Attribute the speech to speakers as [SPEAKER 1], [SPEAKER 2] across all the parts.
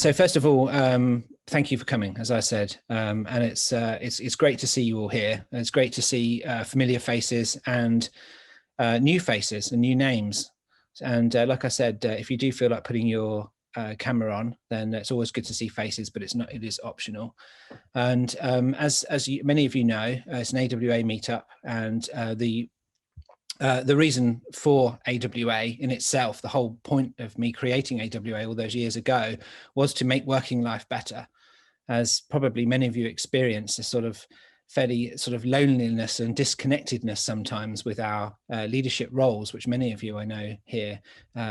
[SPEAKER 1] So first of all, thank you for coming, as I said, and it's great to see you all here. It's great to see familiar faces and new faces and new names. And like I said, if you do feel like putting your camera on, then it's always good to see faces, but it is optional. And as many of you know, it's an AWA meetup, and the reason for AWA in itself, the whole point of me creating AWA all those years ago, was to make working life better. As probably many of you experience a sort of fairly sort of loneliness and disconnectedness sometimes with our leadership roles, which many of you I know here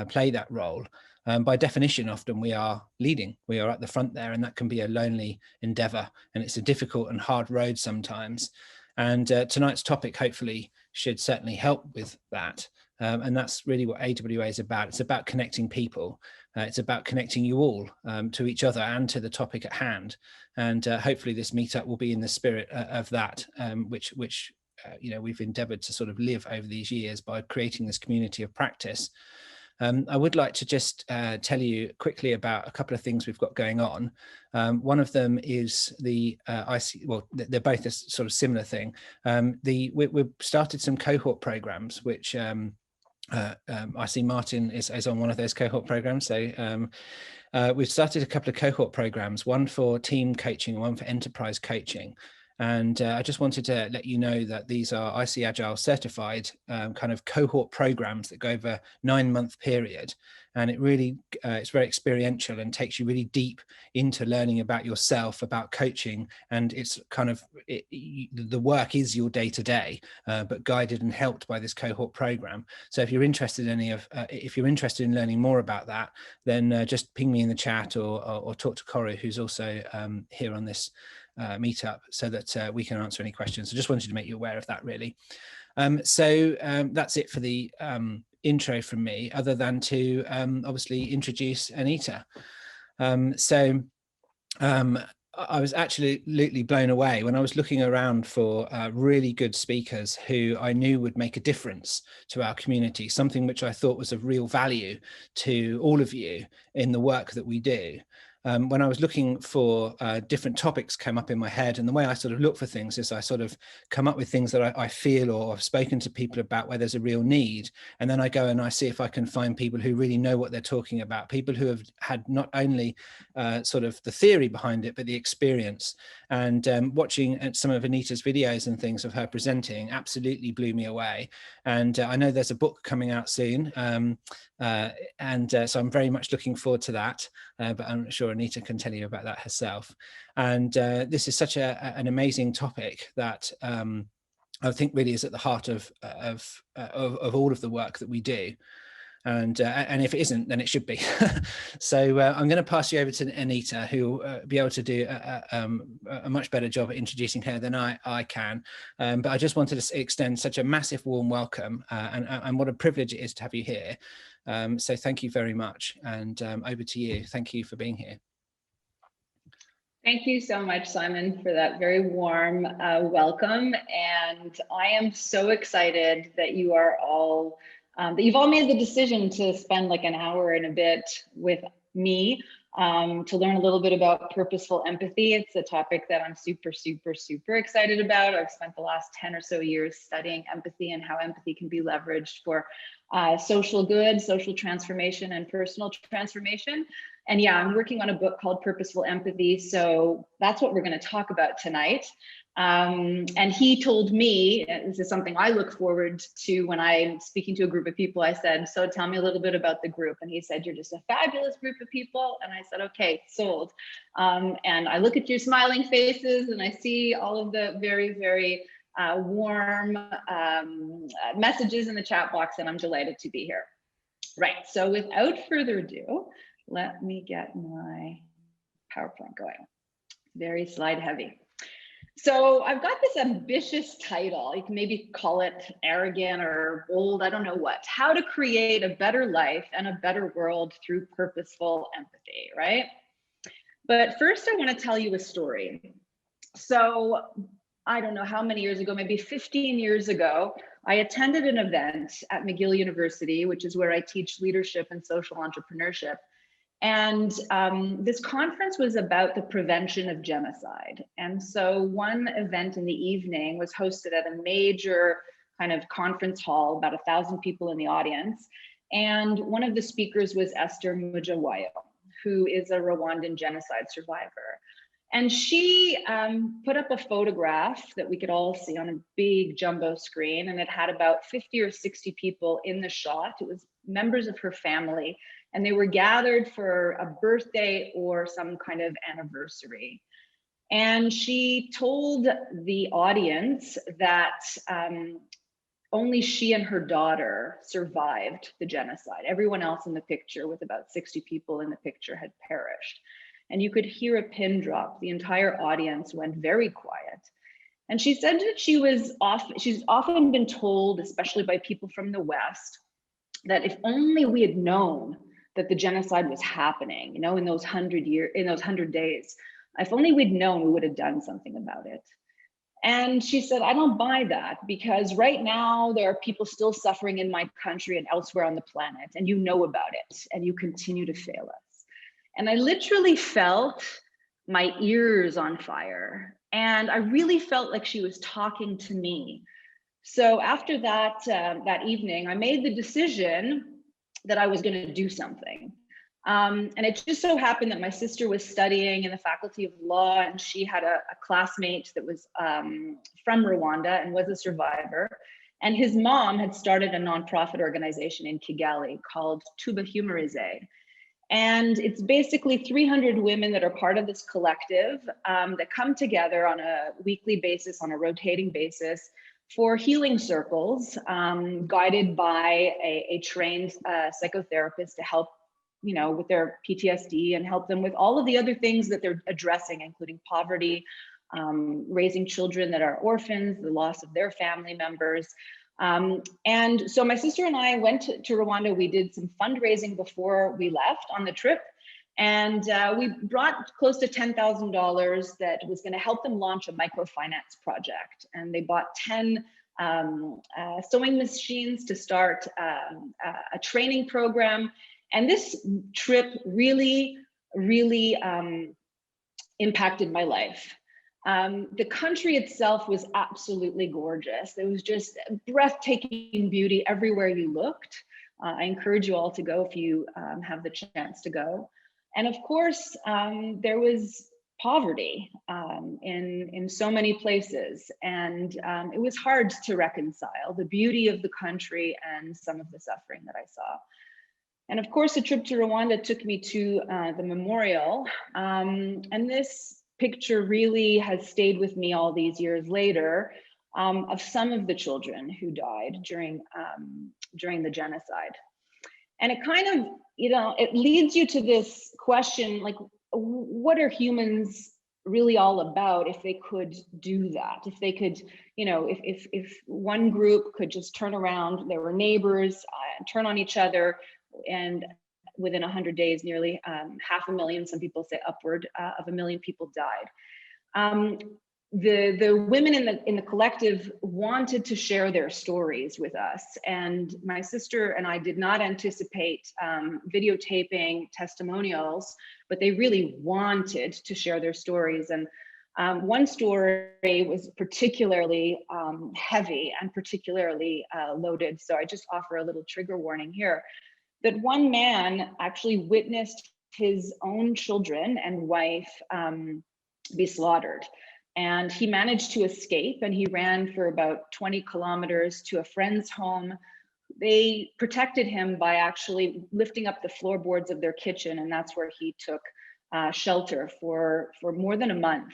[SPEAKER 1] play that role. By definition, often we are leading, we are at the front there, and that can be a lonely endeavor, and it's a difficult and hard road sometimes. And tonight's topic hopefully should certainly help with that. And that's really what AWA is about. It's about connecting people. It's about connecting you all to each other and to the topic at hand. And hopefully this meetup will be in the spirit of that, which you know, we've endeavored to sort of live over these years by creating this community of practice. I would like to just tell you quickly about a couple of things we've got going on. One of them is the well, they're both a sort of similar thing. We've started some cohort programs, which I see Martin is on one of those cohort programs. So we've started a couple of cohort programs, one for team coaching, one for enterprise coaching. And I just wanted to let you know that these are IC Agile certified kind of cohort programs that go over a 9-month period. And it really, it's very experiential and takes you really deep into learning about yourself, about coaching. And it's kind of, the work is your day-to-day, but guided and helped by this cohort program. So if you're interested in if you're interested in learning more about that, then just ping me in the chat or talk to Coru, who's also here on this meetup, so that we can answer any questions. So just wanted to make you aware of that, really. So that's it for the intro from me, other than to obviously introduce Anita. I was absolutely blown away when I was looking around for really good speakers who I knew would make a difference to our community, something which I thought was of real value to all of you in the work that we do. When I was looking for different topics came up in my head, and the way I sort of look for things is I sort of come up with things that I feel or I've spoken to people about where there's a real need, and then I go and I see if I can find people who really know what they're talking about, people who have had not only sort of the theory behind it, but the experience. And watching some of Anita's videos and things of her presenting absolutely blew me away. And I know there's a book coming out soon, so I'm very much looking forward to that, but I'm sure Anita can tell you about that herself. And this is such an amazing topic that I think really is at the heart of all of the work that we do. And if it isn't, then it should be. So I'm going to pass you over to Anita, who will be able to do a much better job at introducing her than I can. But I just wanted to extend such a massive warm welcome, and what a privilege it is to have you here. So thank you very much, and over to you. Thank you for being here.
[SPEAKER 2] Thank you so much, Simon, for that very warm welcome. And I am so excited that you are all, that you've all made the decision to spend like an hour and a bit with me to learn a little bit about purposeful empathy. It's a topic that I'm super, super, super excited about. I've spent the last 10 or so years studying empathy and how empathy can be leveraged for social good, social transformation, and personal transformation. And yeah, I'm working on a book called Purposeful Empathy. So that's what we're going to talk about tonight. And he told me, this is something I look forward to when I'm speaking to a group of people. I said, so tell me a little bit about the group. And he said, you're just a fabulous group of people. And I said, okay, sold. And I look at your smiling faces and I see all of the very, very warm messages in the chat box, and I'm delighted to be here. Right, so without further ado, let me get my PowerPoint going. Very slide heavy. So I've got this ambitious title. You can maybe call it arrogant or bold, I don't know what. How to create a better life and a better world through purposeful empathy, right? But first I want to tell you a story. So I don't know how many years ago, maybe 15 years ago, I attended an event at McGill University, which is where I teach leadership and social entrepreneurship. And this conference was about the prevention of genocide. And so one event in the evening was hosted at a major kind of conference hall, about 1,000 people in the audience. And one of the speakers was Esther Mujawayo, who is a Rwandan genocide survivor. And she put up a photograph that we could all see on a big jumbo screen, and it had about 50 or 60 people in the shot. It was members of her family, and they were gathered for a birthday or some kind of anniversary. And she told the audience that only she and her daughter survived the genocide. Everyone else in the picture, with about 60 people in the picture, had perished. And you could hear a pin drop. The entire audience went very quiet. And she said that she's often been told, especially by people from the West, that if only we had known that the genocide was happening, in those 100 days, if only we'd known, we would have done something about it. And she said, I don't buy that, because right now there are people still suffering in my country and elsewhere on the planet, and you know about it, and you continue to fail us. And I literally felt my ears on fire. And I really felt like she was talking to me. So after that, that evening, I made the decision that I was going to do something. And it just so happened that my sister was studying in the Faculty of Law, and she had a classmate that was from Rwanda and was a survivor. And his mom had started a nonprofit organization in Kigali called Tuba Humorize. And it's basically 300 women that are part of this collective that come together on a weekly basis, on a rotating basis, for healing circles, guided by a trained psychotherapist to help, with their PTSD and help them with all of the other things that they're addressing, including poverty, raising children that are orphans, the loss of their family members. And so my sister and I went to Rwanda. We did some fundraising before we left on the trip. And we brought close to $10,000 that was going to help them launch a microfinance project. And they bought 10 sewing machines to start a training program. And this trip really, really impacted my life. The country itself was absolutely gorgeous. There was just breathtaking beauty everywhere you looked. I encourage you all to go if you have the chance to go. And of course, there was poverty in so many places. And it was hard to reconcile the beauty of the country and some of the suffering that I saw. And of course, the trip to Rwanda took me to the memorial. And this picture really has stayed with me all these years later, of some of the children who died during the genocide. And it kind of, it leads you to this question, like, what are humans really all about if they could do that? If they could, if one group could just turn around, there were neighbors, turn on each other, and within 100 days, nearly 500,000, some people say upward of 1 million people died. The women in the collective wanted to share their stories with us, and my sister and I did not anticipate videotaping testimonials, but they really wanted to share their stories. And one story was particularly heavy and particularly loaded, so I just offer a little trigger warning here. That one man actually witnessed his own children and wife be slaughtered. And he managed to escape, and he ran for about 20 kilometers to a friend's home. They protected him by actually lifting up the floorboards of their kitchen, and that's where he took shelter for more than a month.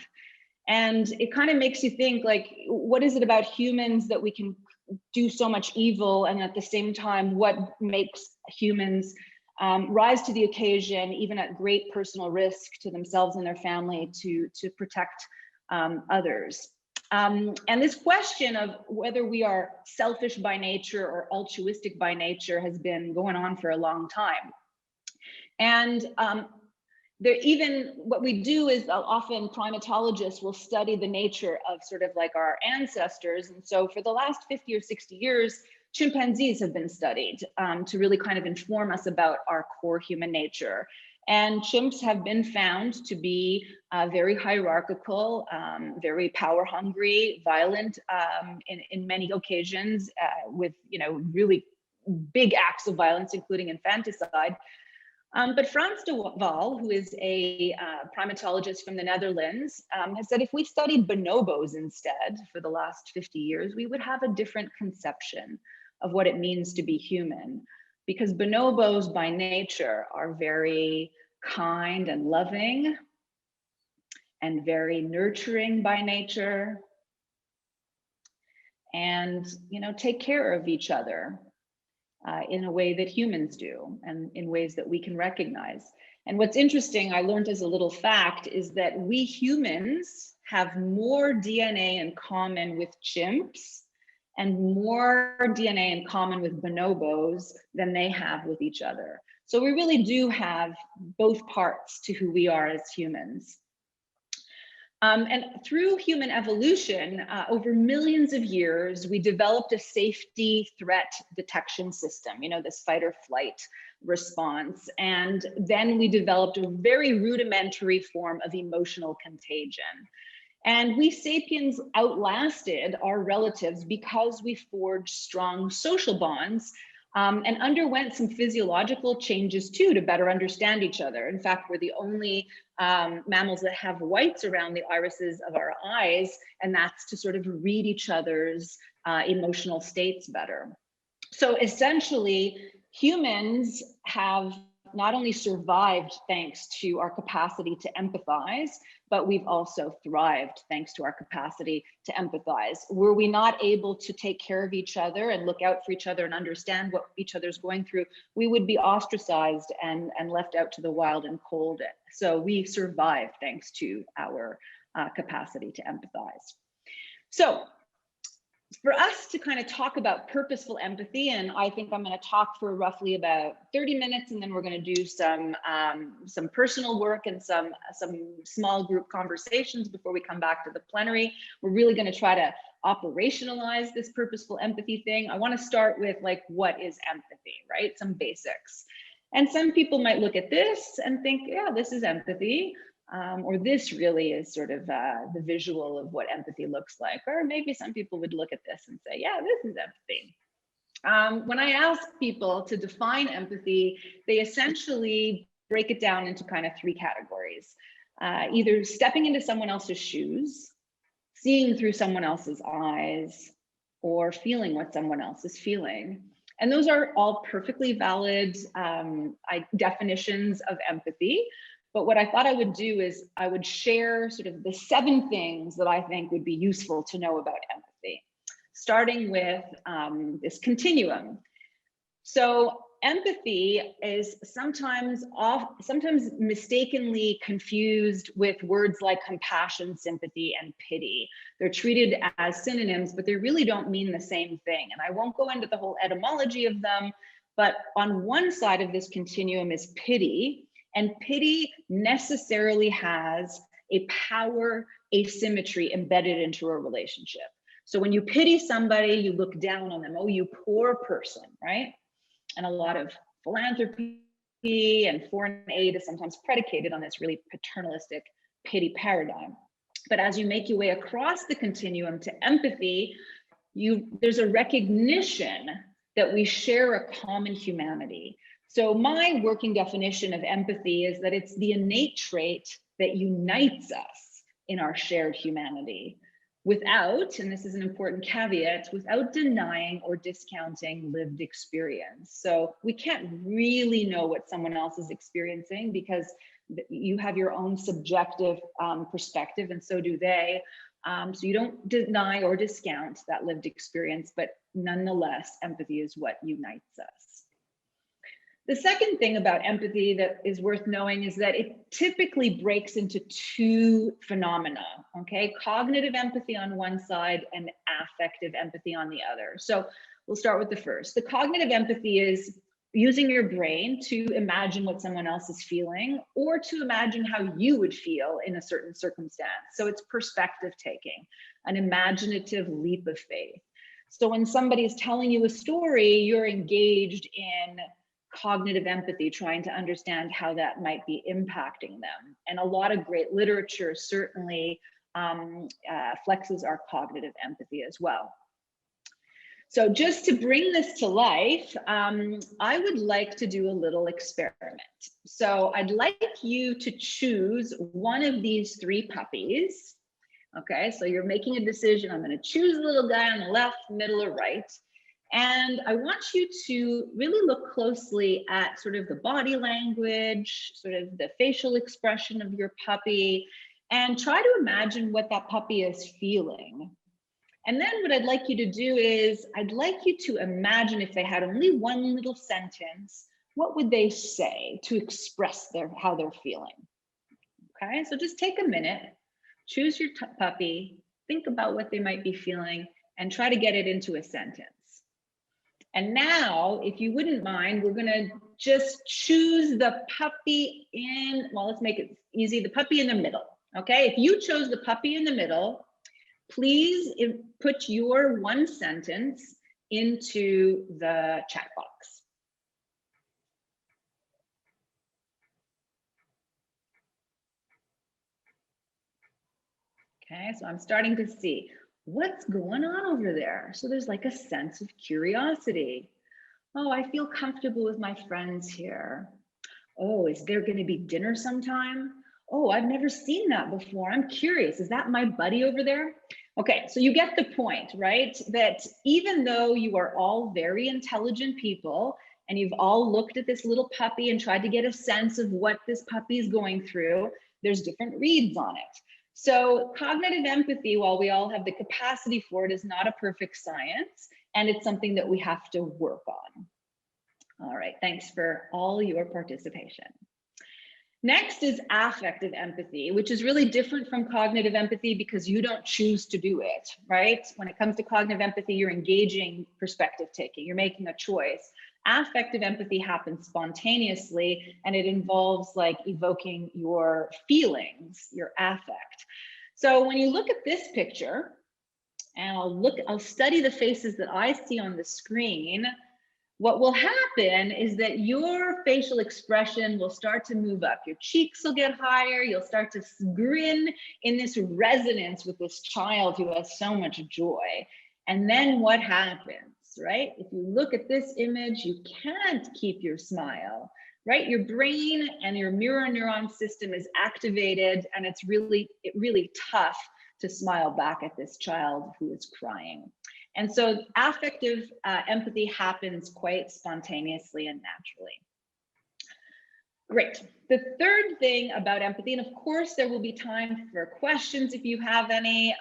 [SPEAKER 2] And it kind of makes you think, like, what is it about humans that we can do so much evil, and at the same time, what makes humans rise to the occasion, even at great personal risk to themselves and their family, to protect others. And this question of whether we are selfish by nature or altruistic by nature has been going on for a long time. And even what we do is often primatologists will study the nature of sort of like our ancestors. And so for the last 50 or 60 years, chimpanzees have been studied to really kind of inform us about our core human nature. And chimps have been found to be very hierarchical, very power hungry, violent in many occasions, with really big acts of violence, including infanticide. But Frans de Waal, who is a primatologist from the Netherlands, has said if we studied bonobos instead for the last 50 years, we would have a different conception of what it means to be human. Because bonobos by nature are very kind and loving and very nurturing by nature, and take care of each other in a way that humans do, and in ways that we can recognize. And what's interesting, I learned as a little fact, is that we humans have more DNA in common with chimps and more DNA in common with bonobos than they have with each other. So we really do have both parts to who we are as humans. And through human evolution, over millions of years, we developed a safety threat detection system, this fight or flight response. And then we developed a very rudimentary form of emotional contagion. And we sapiens outlasted our relatives because we forged strong social bonds and underwent some physiological changes too to better understand each other. In fact, we're the only mammals that have whites around the irises of our eyes, and that's to sort of read each other's emotional states better. So essentially, humans have not only survived thanks to our capacity to empathize, but we've also thrived thanks to our capacity to empathize. Were we not able to take care of each other and look out for each other and understand what each other's going through, we would be ostracized and left out to the wild and cold. So we survived thanks to our capacity to empathize. So for us to kind of talk about purposeful empathy, and I think I'm going to talk for roughly about 30 minutes, and then we're going to do some personal work and some small group conversations before we come back to the plenary. We're really going to try to operationalize this purposeful empathy thing. I want to start with what is empathy, right? Some basics. And some people might look at this and think, yeah, this is empathy. Or this really is sort of the visual of what empathy looks like. Or maybe some people would look at this and say, yeah, this is empathy. When I ask people to define empathy, they essentially break it down into kind of three categories. Either stepping into someone else's shoes, seeing through someone else's eyes, or feeling what someone else is feeling. And those are all perfectly valid definitions of empathy. But what I thought I would do is I would share sort of the 7 things that I think would be useful to know about empathy, starting with this continuum. So empathy is sometimes mistakenly confused with words like compassion, sympathy, and pity. They're treated as synonyms, but they really don't mean the same thing. And I won't go into the whole etymology of them, but on one side of this continuum is pity. And pity necessarily has a power asymmetry embedded into a relationship. So when you pity somebody, you look down on them. Oh, you poor person, right? And a lot of philanthropy and foreign aid is sometimes predicated on this really paternalistic pity paradigm. But as you make your way across the continuum to empathy, there's a recognition that we share a common humanity. So my working definition of empathy is that it's the innate trait that unites us in our shared humanity without, and this is an important caveat, without denying or discounting lived experience. So we can't really know what someone else is experiencing because you have your own subjective perspective, and so do they. So you don't deny or discount that lived experience, but nonetheless, empathy is what unites us. The second thing about empathy that is worth knowing is that it typically breaks into 2 phenomena, okay? Cognitive empathy on one side and affective empathy on the other. So we'll start with the first. The cognitive empathy is using your brain to imagine what someone else is feeling or to imagine how you would feel in a certain circumstance. So it's perspective taking, an imaginative leap of faith. So when somebody is telling you a story, you're engaged in cognitive empathy, trying to understand how that might be impacting them. And a lot of great literature certainly flexes our cognitive empathy as well. So just to bring this to life, I would like to do a little experiment. So I'd like you to choose one of these 3 puppies. Okay, so you're making a decision. I'm going to choose the little guy on the left, middle, or right. And I want you to really look closely at sort of the body language, sort of the facial expression of your puppy, and try to imagine what that puppy is feeling. And then what I'd like you to do is, I'd like you to imagine if they had only one little sentence, what would they say to express how they're feeling? Okay, so just take a minute, choose your puppy, think about what they might be feeling, and try to get it into a sentence. And now, if you wouldn't mind, we're gonna just choose the puppy in, well, let's make it easy, the puppy in the middle, okay? If you chose the puppy in the middle, please put your one sentence into the chat box. Okay, so I'm starting to see what's going on over there. So there's like a sense of curiosity. Oh, I feel comfortable with my friends here. Oh, is there going to be dinner sometime? Oh, I've never seen that before. I'm curious. Is that my buddy over there? Okay, so you get the point, right? That even though you are all very intelligent people and you've all looked at this little puppy and tried to get a sense of what this puppy is going through, there's different reads on it. So cognitive empathy, while we all have the capacity for it, is not a perfect science, and it's something that we have to work on. All right, thanks for all your participation. Next is affective empathy, which is really different from cognitive empathy because you don't choose to do it, right? When it comes to cognitive empathy, you're engaging perspective taking, you're making a choice. Affective empathy happens spontaneously, and it involves like evoking your feelings, your affect. So when you look at this picture, and I'll study the faces that I see on the screen, what will happen is that your facial expression will start to move up. Your cheeks will get higher. You'll start to grin in this resonance with this child who has so much joy. And then what happens, right? If you look at this image, you can't keep your smile, right? Your brain and your mirror neuron system is activated, and it's really tough to smile back at this child who is crying. And so affective empathy happens quite spontaneously and naturally. Great. The third thing about empathy, and of course there will be time for questions if you have any.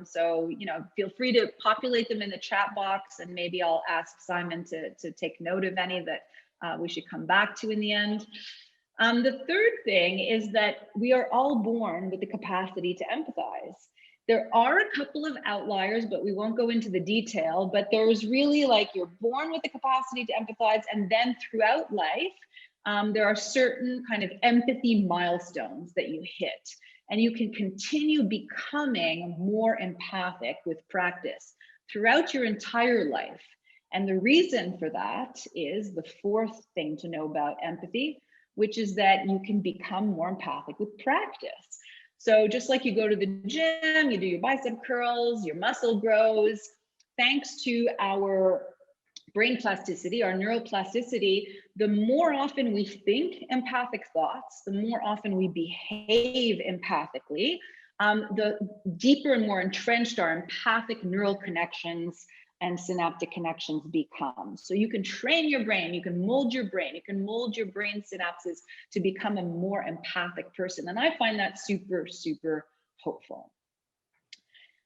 [SPEAKER 2] So, feel free to populate them in the chat box, and maybe I'll ask Simon to take note of any that we should come back to in the end. The third thing is that we are all born with the capacity to empathize. There are a couple of outliers, but we won't go into the detail, but there's really like you're born with the capacity to empathize, and then throughout life, there are certain kind of empathy milestones that you hit, and you can continue becoming more empathic with practice throughout your entire life. And the reason for that is the fourth thing to know about empathy, which is that you can become more empathic with practice. So just like you go to the gym, you do your bicep curls, your muscle grows, thanks to our brain plasticity, our neuroplasticity, the more often we think empathic thoughts, the more often we behave empathically, the deeper and more entrenched our empathic neural connections and synaptic connections become. So you can train your brain, you can mold your brain, you can mold your brain synapses to become a more empathic person. And I find that super, super hopeful.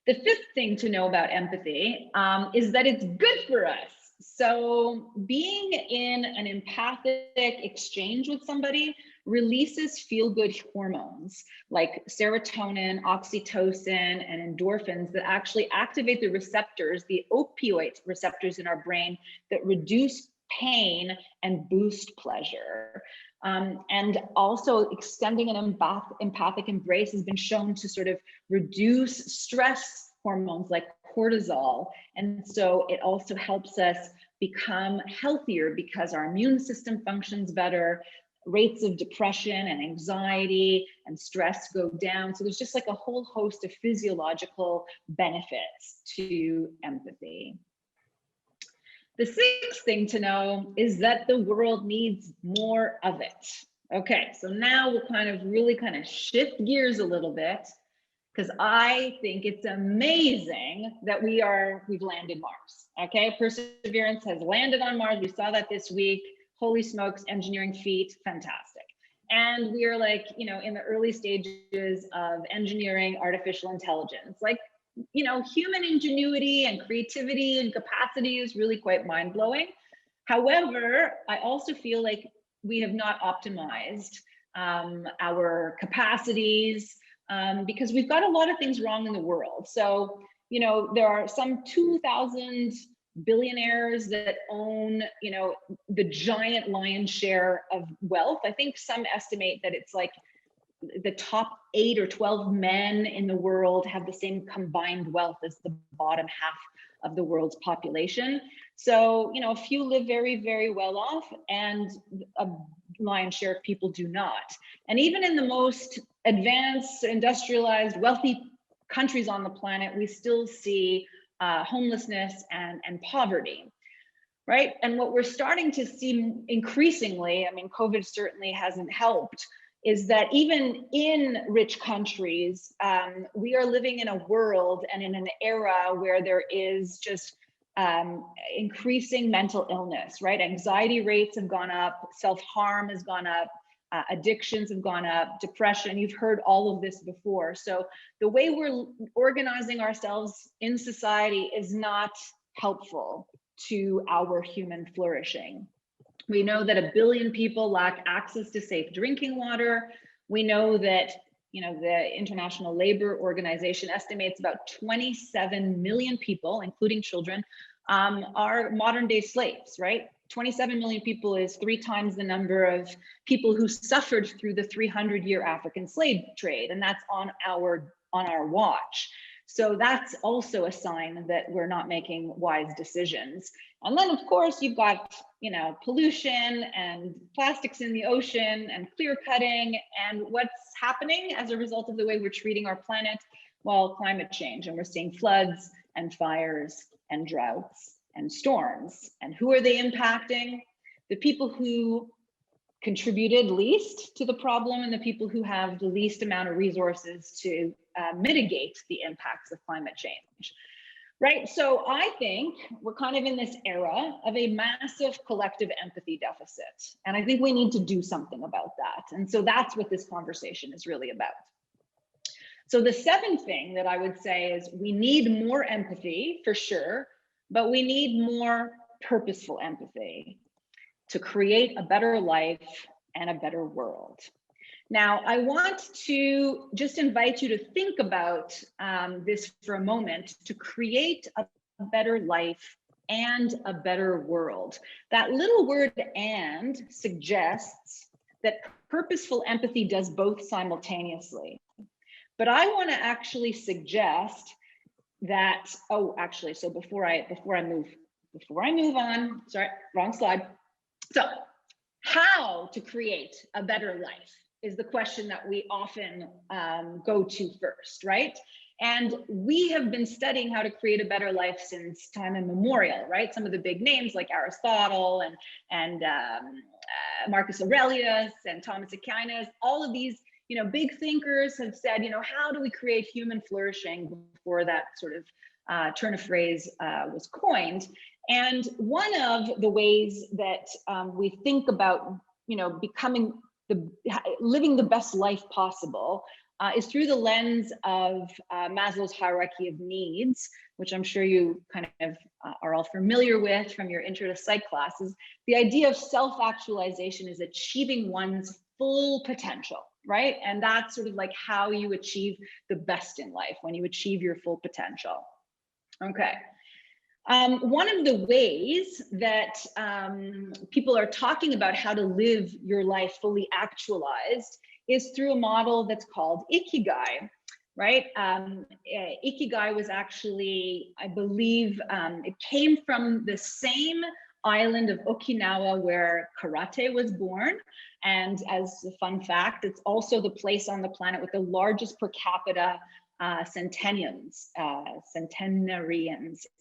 [SPEAKER 2] The fifth thing to know about empathy is that it's good for us. So being in an empathic exchange with somebody releases feel-good hormones like serotonin, oxytocin, and endorphins that actually activate the receptors, the opioid receptors in our brain that reduce pain and boost pleasure. And also extending an empathic embrace has been shown to sort of reduce stress hormones like cortisol. And so it also helps us become healthier because our immune system functions better. Rates of depression and anxiety and stress go down. So there's just like a whole host of physiological benefits to empathy. The sixth thing to know is that the world needs more of it. Okay, so now we'll really shift gears a little bit, because I think it's amazing that we've landed Mars. Okay, Perseverance has landed on Mars. We saw that this week. Holy smokes, engineering feat, fantastic. And we are in the early stages of engineering artificial intelligence. Human ingenuity and creativity and capacity is really quite mind-blowing. However, I also feel like we have not optimized our capacities because we've got a lot of things wrong in the world. So, there are some 2,000 billionaires that own, the giant lion's share of wealth. I think some estimate that it's like the top 8 or 12 men in the world have the same combined wealth as the bottom half of the world's population. So, a few live very, very well off, and a lion's share of people do not. And even in the most advanced, industrialized, wealthy countries on the planet, we still see homelessness and poverty, right? And what we're starting to see increasingly, I mean, COVID certainly hasn't helped, is that even in rich countries, we are living in a world and in an era where there is just increasing mental illness, right? Anxiety rates have gone up, self-harm has gone up, addictions have gone up, depression, you've heard all of this before. So the way we're organizing ourselves in society is not helpful to our human flourishing. We know that 1 billion people lack access to safe drinking water. We know that, the International Labor Organization estimates about 27 million people, including children, are modern day slaves, right? 27 million people is 3 times the number of people who suffered through the 300-year African slave trade, and that's on our watch. So that's also a sign that we're not making wise decisions. And then, of course, you've got, pollution and plastics in the ocean and clear cutting, and what's happening as a result of the way we're treating our planet? Well, climate change, and we're seeing floods and fires and droughts and storms. And who are they impacting? The people who contributed least to the problem and the people who have the least amount of resources to mitigate the impacts of climate change, right? So I think we're kind of in this era of a massive collective empathy deficit. And I think we need to do something about that. And so that's what this conversation is really about. So the 7th thing that I would say is we need more empathy for sure, but we need more purposeful empathy to create a better life and a better world. Now, I want to just invite you to think about this for a moment, to create a better life and a better world. That little word "and" suggests that purposeful empathy does both simultaneously. But I want to actually suggest that, so before I move on, sorry, wrong slide. So how to create a better life is the question that we often go to first, right? And we have been studying how to create a better life since time immemorial, right? Some of the big names like Aristotle and Marcus Aurelius and Thomas Aquinas, all of these, big thinkers have said, how do we create human flourishing before that sort of turn of phrase was coined. And one of the ways that we think about, living the best life possible is through the lens of Maslow's hierarchy of needs, which I'm sure you kind of are all familiar with from your intro to psych classes. The idea of self-actualization is achieving one's full potential, right? And that's sort of like how you achieve the best in life, when you achieve your full potential. Okay. One of the ways that people are talking about how to live your life fully actualized is through a model that's called Ikigai, right? Ikigai was actually, I believe, it came from the same island of Okinawa where karate was born. And as a fun fact, it's also the place on the planet with the largest per capita centenarians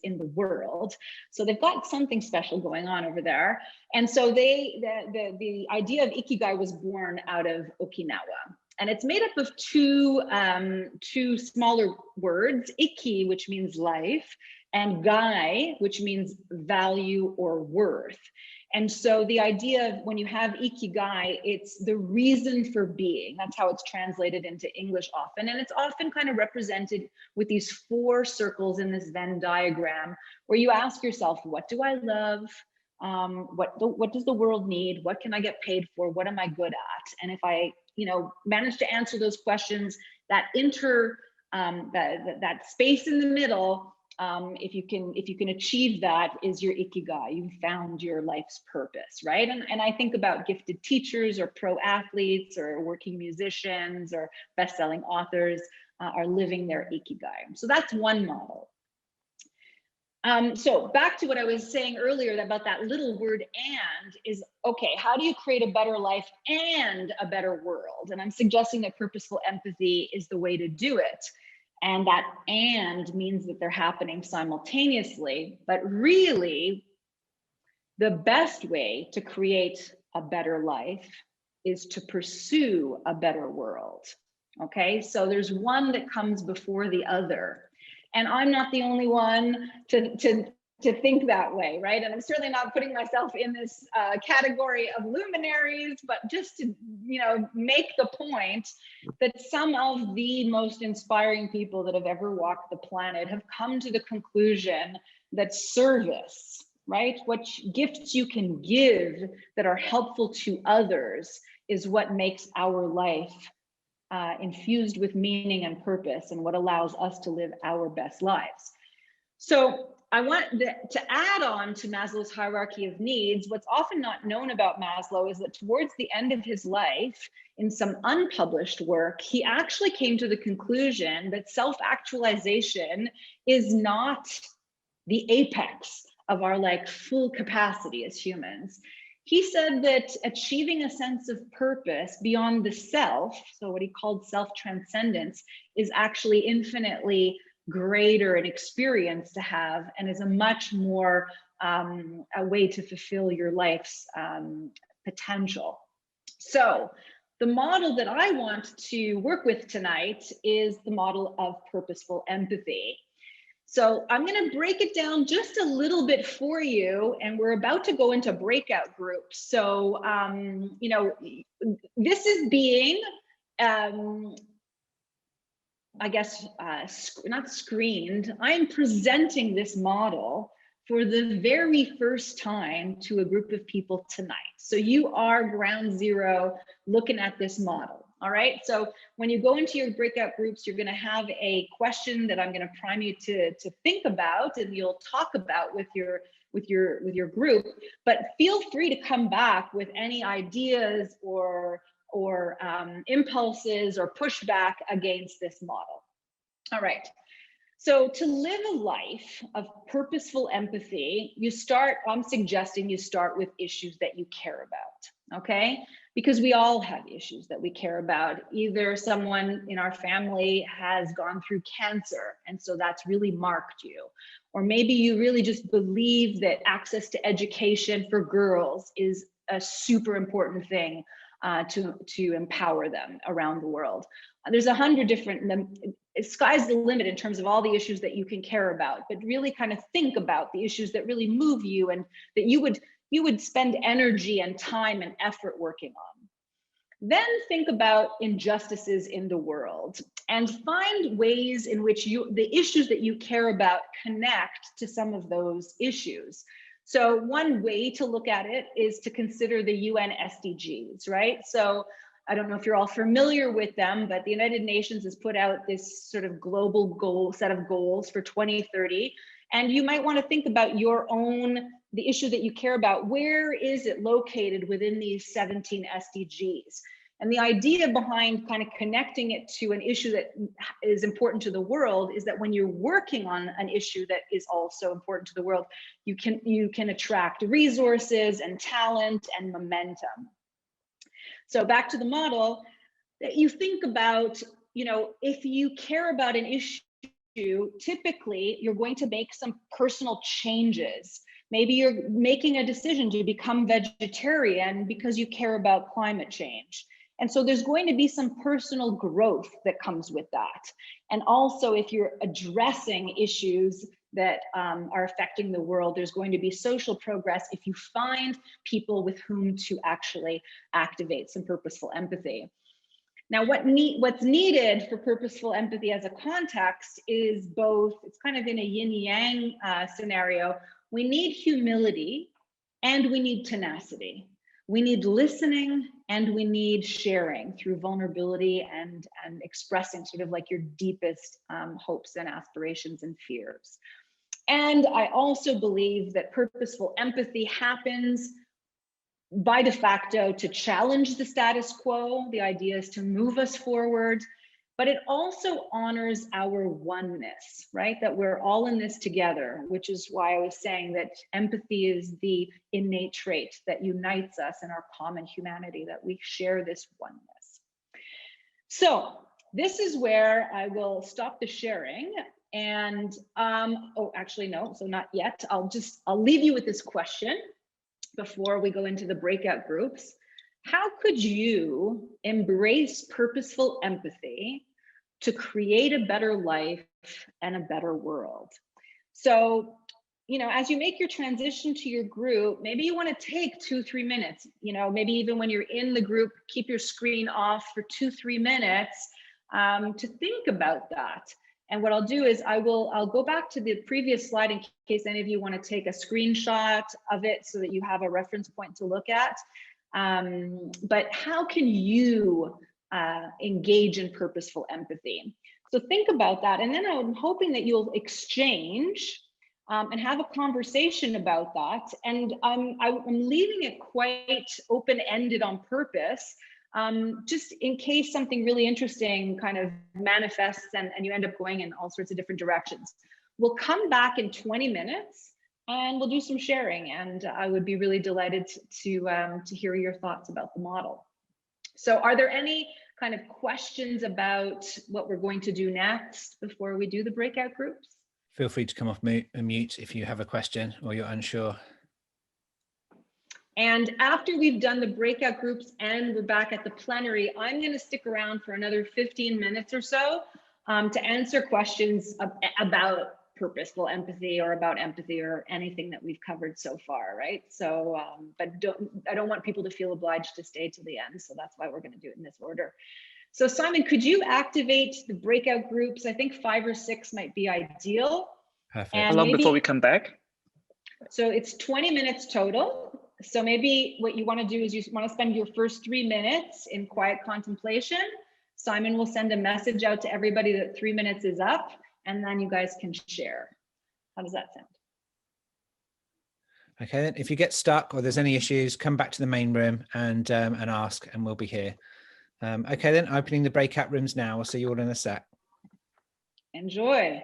[SPEAKER 2] in the world. So they've got something special going on over there. And so the idea of Ikigai was born out of Okinawa. And it's made up of two smaller words, Iki, which means life, and Gai, which means value or worth. And so the idea of when you have Ikigai, it's the reason for being. That's how it's translated into English often. And it's often kind of represented with these 4 circles in this Venn diagram, where you ask yourself, what do I love? What does the world need? What can I get paid for? What am I good at? And if I, manage to answer those questions, that space in the middle, if you can achieve that, is your Ikigai. You've found your life's purpose, right? And I think about gifted teachers or pro athletes or working musicians or best-selling authors are living their Ikigai. So that's one model. So back to what I was saying earlier about that little word "and" is, okay, how do you create a better life and a better world? And I'm suggesting that purposeful empathy is the way to do it. And that "and" means that they're happening simultaneously, but really the best way to create a better life is to pursue a better world. Okay, so there's one that comes before the other. And I'm not the only one to think that way, right? And I'm certainly not putting myself in this category of luminaries, but just to, make the point that some of the most inspiring people that have ever walked the planet have come to the conclusion that service, right? What gifts you can give that are helpful to others is what makes our life infused with meaning and purpose, and what allows us to live our best lives. So I want to add on to Maslow's hierarchy of needs. What's often not known about Maslow is that towards the end of his life, in some unpublished work, he actually came to the conclusion that self-actualization is not the apex of our full capacity as humans. He said that achieving a sense of purpose beyond the self, so what he called self-transcendence, is actually infinitely greater an experience to have, and is a much more a way to fulfill your life's potential. So the model that I want to work with tonight is the model of purposeful empathy. So I'm going to break it down just a little bit for you, and we're about to go into breakout groups. So, this is being, I guess, not screened. I'm presenting this model for the very first time to a group of people tonight. So you are ground zero looking at this model. All right, so when you go into your breakout groups, you're going to have a question that I'm going to prime you to think about, and you'll talk about with your group. But feel free to come back with any ideas or impulses or pushback against this model. All right. So to live a life of purposeful empathy, I'm suggesting you start with issues that you care about, okay? Because we all have issues that we care about. Either someone in our family has gone through cancer, and so that's really marked you. Or maybe you really just believe that access to education for girls is a super important thing to empower them around the world. There's 100 different, sky's the limit in terms of all the issues that you can care about, but really kind of think about the issues that really move you and that you would spend energy and time and effort working on. Then think about injustices in the world and find ways in which the issues that you care about connect to some of those issues. So one way to look at it is to consider the UN SDGs, right? So I don't know if you're all familiar with them, but the United Nations has put out this sort of global set of goals for 2030. And you might want to think about the issue that you care about. Where is it located within these 17 SDGs? And the idea behind kind of connecting it to an issue that is important to the world is that when you're working on an issue that is also important to the world, you can attract resources and talent and momentum. So back to the model, that you think about, if you care about an issue, typically you're going to make some personal changes. Maybe you're making a decision to become vegetarian because you care about climate change. And so there's going to be some personal growth that comes with that. And also, if you're addressing issues that are affecting the world, there's going to be social progress if you find people with whom to actually activate some purposeful empathy. Now, what's needed for purposeful empathy as a context is both, it's kind of in a yin-yang scenario. We need humility and we need tenacity. We need listening and we need sharing through vulnerability and expressing sort of like your deepest hopes and aspirations and fears. And I also believe that purposeful empathy happens by de facto to challenge the status quo. The idea is to move us forward, but it also honors our oneness, right? That we're all in this together, which is why I was saying that empathy is the innate trait that unites us in our common humanity, that we share this oneness. So this is where I will stop the sharing. And oh, actually, no, so not yet. I'll leave you with this question before we go into the breakout groups. How could you embrace purposeful empathy to create a better life and a better world? So, as you make your transition to your group, maybe you want to take 2-3 minutes, maybe even when you're in the group, keep your screen off for 2-3 minutes to think about that. And what I'll do is I'll go back to the previous slide in case any of you want to take a screenshot of it so that you have a reference point to look at. But how can you engage in purposeful empathy? So think about that. And then I'm hoping that you'll exchange and have a conversation about that. And I'm leaving it quite open-ended on purpose, just in case something really interesting kind of manifests and you end up going in all sorts of different directions. We'll come back in 20 minutes and we'll do some sharing. And I would be really delighted to hear your thoughts about the model. So are there any kind of questions about what we're going to do next before we do the breakout groups?
[SPEAKER 1] Feel free to come off mute if you have a question or you're unsure.
[SPEAKER 2] And after we've done the breakout groups and we're back at the plenary, I'm going to stick around for another 15 minutes or so to answer questions about purposeful empathy or about empathy or anything that we've covered so far, right? So, but I don't want people to feel obliged to stay to the end. So that's why we're going to do it in this order. So Simon, could you activate the breakout groups? I think 5 or 6 might be ideal.
[SPEAKER 3] Perfect. How long before we come back?
[SPEAKER 2] So it's 20 minutes total. So maybe what you want to do is you want to spend your first 3 minutes in quiet contemplation. Simon will send a message out to everybody that 3 minutes is up, and then you guys can share. How does that sound?
[SPEAKER 1] Okay, then if you get stuck or there's any issues, come back to the main room and ask, and we'll be here. Okay, then opening the breakout rooms now. We'll see you all in a sec.
[SPEAKER 2] Enjoy.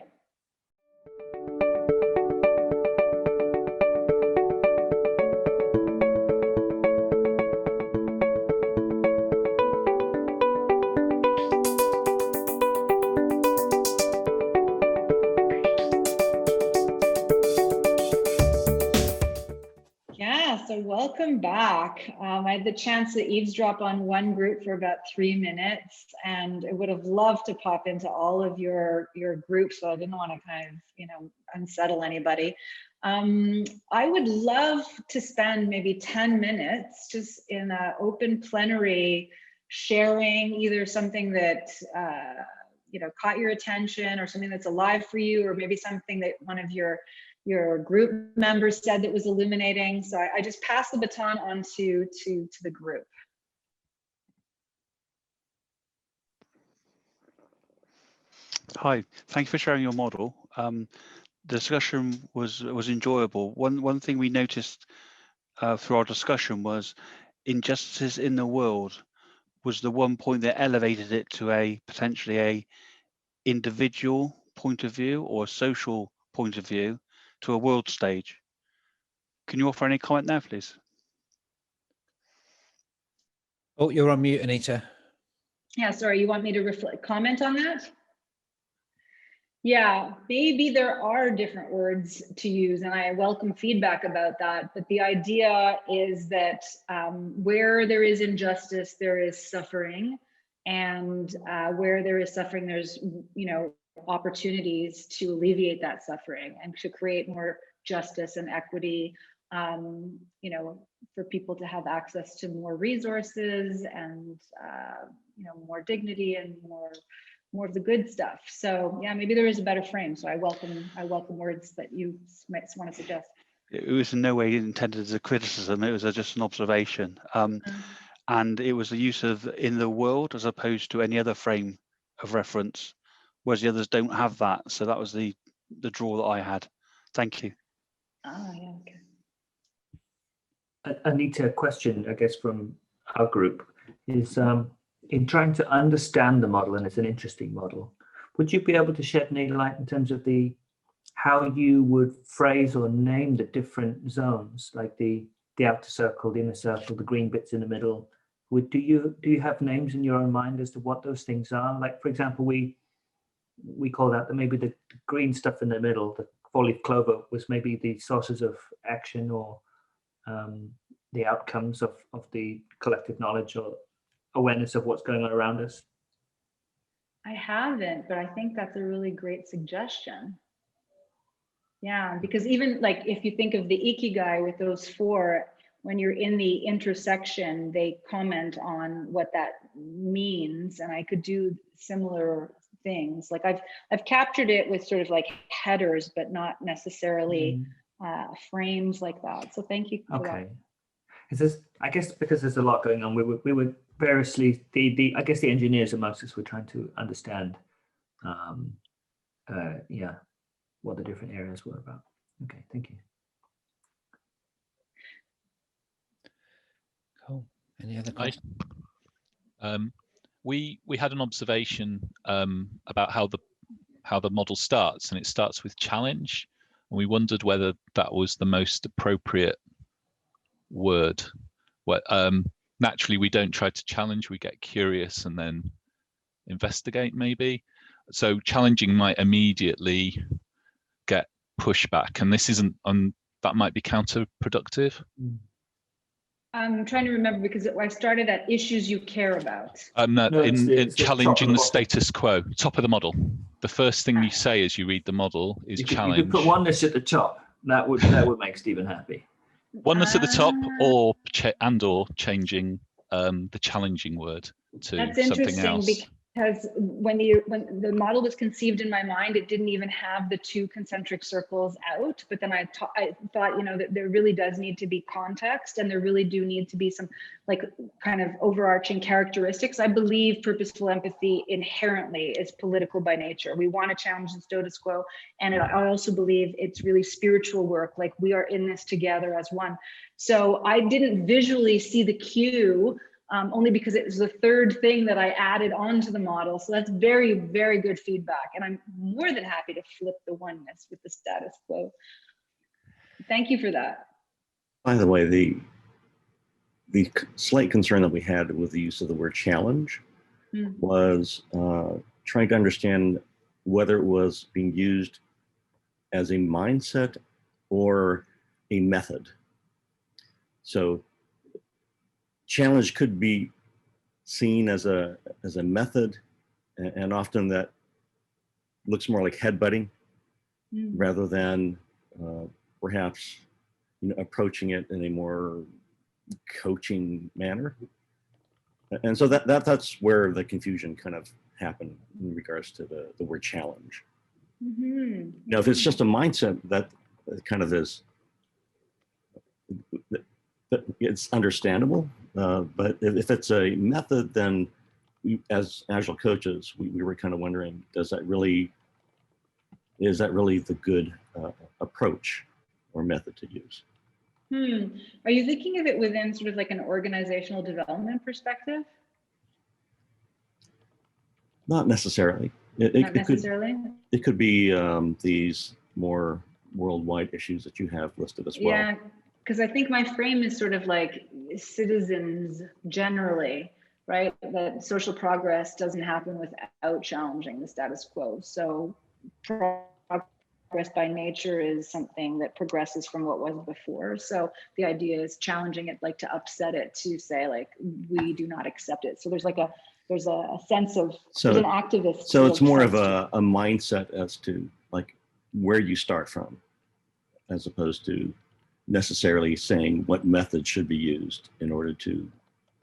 [SPEAKER 2] So welcome back. I had the chance to eavesdrop on one group for about 3 minutes, and I would have loved to pop into all of your groups, so I didn't want to kind of, unsettle anybody. I would love to spend maybe 10 minutes just in an open plenary sharing either something that caught your attention or something that's alive for you, or maybe something that one of your group members said that was illuminating. So I just pass the baton on to the group.
[SPEAKER 3] Hi, thank you for sharing your model. The discussion was enjoyable. One thing we noticed through our discussion was injustices in the world was the one point that elevated it to a potentially a individual point of view or a social point of view to a world stage. Can you offer any comment there, please?
[SPEAKER 1] Oh, you're on mute, Anita.
[SPEAKER 2] Yeah, sorry, you want me to comment on that? Yeah, maybe there are different words to use, and I welcome feedback about that. But the idea is that where there is injustice, there is suffering, and where there is suffering, there's opportunities to alleviate that suffering and to create more justice and equity. For people to have access to more resources and more dignity and more of the good stuff. So yeah, maybe there is a better frame. So I welcome words that you might want to suggest.
[SPEAKER 3] It was in no way intended as a criticism. It was just an observation. And it was the use of "in the world" as opposed to any other frame of reference, whereas the others don't have that. So that was the draw that I had. Thank you.
[SPEAKER 2] Oh yeah, okay.
[SPEAKER 4] Anita, a question, I guess, from our group is, in trying to understand the model, and it's an interesting model, would you be able to shed any light in terms of how you would phrase or name the different zones, like the outer circle, the inner circle, the green bits in the middle? Do you have names in your own mind as to what those things are? Like, for example, we call that maybe the green stuff in the middle, the four-leaf clover, was maybe the sources of action or the outcomes of the collective knowledge or awareness of what's going on around us?
[SPEAKER 2] I haven't, but I think that's a really great suggestion. Yeah, because even like if you think of the Ikigai with those four, when you're in the intersection, they comment on what that means, and I could do similar things. Like I've captured it with sort of like headers, but not necessarily frames like that. So thank you for that.
[SPEAKER 4] I guess because there's a lot going on, we were variously, I guess the engineers amongst us were trying to understand what the different areas were about. Okay, thank you.
[SPEAKER 1] Cool. Any other questions?
[SPEAKER 5] We had an observation about how the model starts, and it starts with challenge, and we wondered whether that was the most appropriate word. Naturally, we don't try to challenge, we get curious and then investigate, maybe. So challenging might immediately get pushback, and this isn't, that might be counterproductive.
[SPEAKER 2] I'm trying to remember because I started at issues you care about.
[SPEAKER 5] It's challenging the status quo, top of the model. The first thing you say as you read the model is challenge.
[SPEAKER 4] You could put oneness at the top. That would make Stephen happy.
[SPEAKER 5] Oneness at the top, or changing the challenging word to something else.
[SPEAKER 2] Because when the model was conceived in my mind, it didn't even have the two concentric circles out. But then I thought, that there really does need to be context, and there really do need to be some like kind of overarching characteristics. I believe purposeful empathy inherently is political by nature. We want to challenge the status quo, and I also believe it's really spiritual work. Like we are in this together as one. So I didn't visually see the cue. Only because it was the third thing that I added onto the model. So that's very, very good feedback. And I'm more than happy to flip the oneness with the status quo. Thank you for that.
[SPEAKER 6] By the way, the slight concern that we had with the use of the word challenge was trying to understand whether it was being used as a mindset or a method. So challenge could be seen as a method, and often that looks more like headbutting rather than perhaps approaching it in a more coaching manner. And so that's where the confusion kind of happened in regards to the word challenge. Now, if it's just a mindset, that kind of is, it's understandable. But if it's a method, then as Agile coaches, we were kind of wondering, is that really the good approach or method to use?
[SPEAKER 2] Are you thinking of it within sort of like an organizational development perspective?
[SPEAKER 6] Not necessarily.
[SPEAKER 2] Not necessarily?
[SPEAKER 6] It could be these more worldwide issues that you have listed as well.
[SPEAKER 2] Yeah, because I think my frame is sort of like citizens generally, right? That social progress doesn't happen without challenging the status quo. So progress by nature is something that progresses from what was before. So the idea is challenging it, like to upset it, to say like, we do not accept it. So there's like there's a sense of, there's an activist.
[SPEAKER 6] So it's more of a mindset as to like where you start from, as opposed to necessarily saying what methods should be used in order to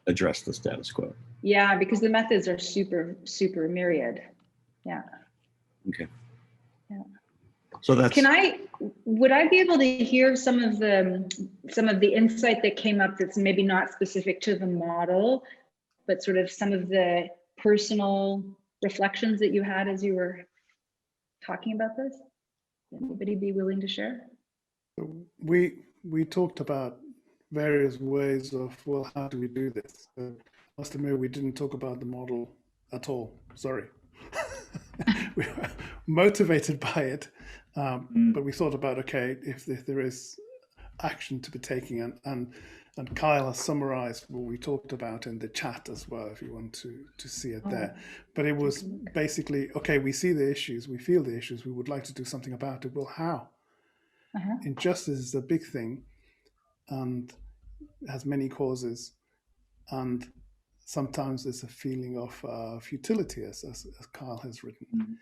[SPEAKER 6] address the status quo.
[SPEAKER 2] Yeah, because the methods are super, super myriad. Yeah.
[SPEAKER 6] Okay.
[SPEAKER 2] Yeah.
[SPEAKER 6] So that's.
[SPEAKER 2] Would I be able to hear some of the insight that came up that's maybe not specific to the model, but sort of some of the personal reflections that you had as you were talking about this? Would anybody be willing to share?
[SPEAKER 7] We talked about various ways of, well, how do we do this? Last time we didn't talk about the model at all. Sorry. We were motivated by it, but we thought about, okay, if there is action to be taken, and Kyle has summarized what we talked about in the chat as well, if you want to see it there. But it was basically, okay, we see the issues, we feel the issues, we would like to do something about it. Well, how? Injustice is a big thing and has many causes, and sometimes there's a feeling of futility, as Kyle has written.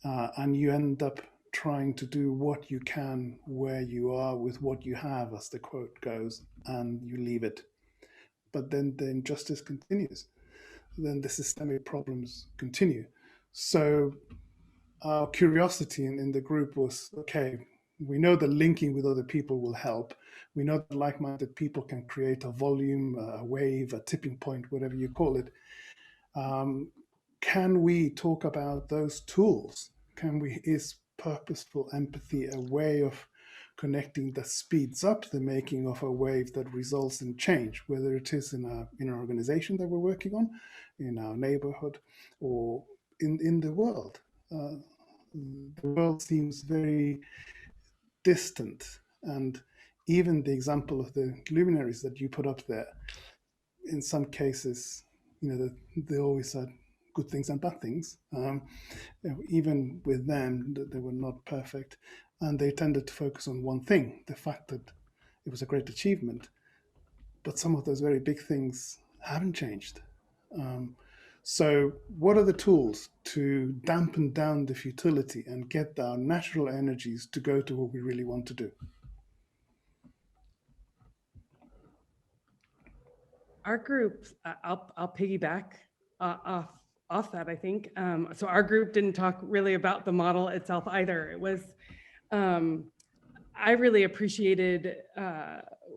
[SPEAKER 7] And you end up trying to do what you can where you are with what you have, as the quote goes, and you leave it. But then the injustice continues. Then the systemic problems continue. So our curiosity in the group was, okay, we know that linking with other people will help. We know that like-minded people can create a volume, a wave, a tipping point, whatever you call it. Can we talk about those tools? Is purposeful empathy a way of connecting that speeds up the making of a wave that results in change, whether it is in an organization that we're working on, in our neighborhood, or in the world? The world seems very distant, and even the example of the luminaries that you put up there, in some cases, they always said good things and bad things. Even with them, they were not perfect, and they tended to focus on one thing, the fact that it was a great achievement. But some of those very big things haven't changed. So what are the tools to dampen down the futility and get our natural energies to go to what we really want to do?
[SPEAKER 8] Our group, I'll piggyback off that, I think. So our group didn't talk really about the model itself either. It was, I really appreciated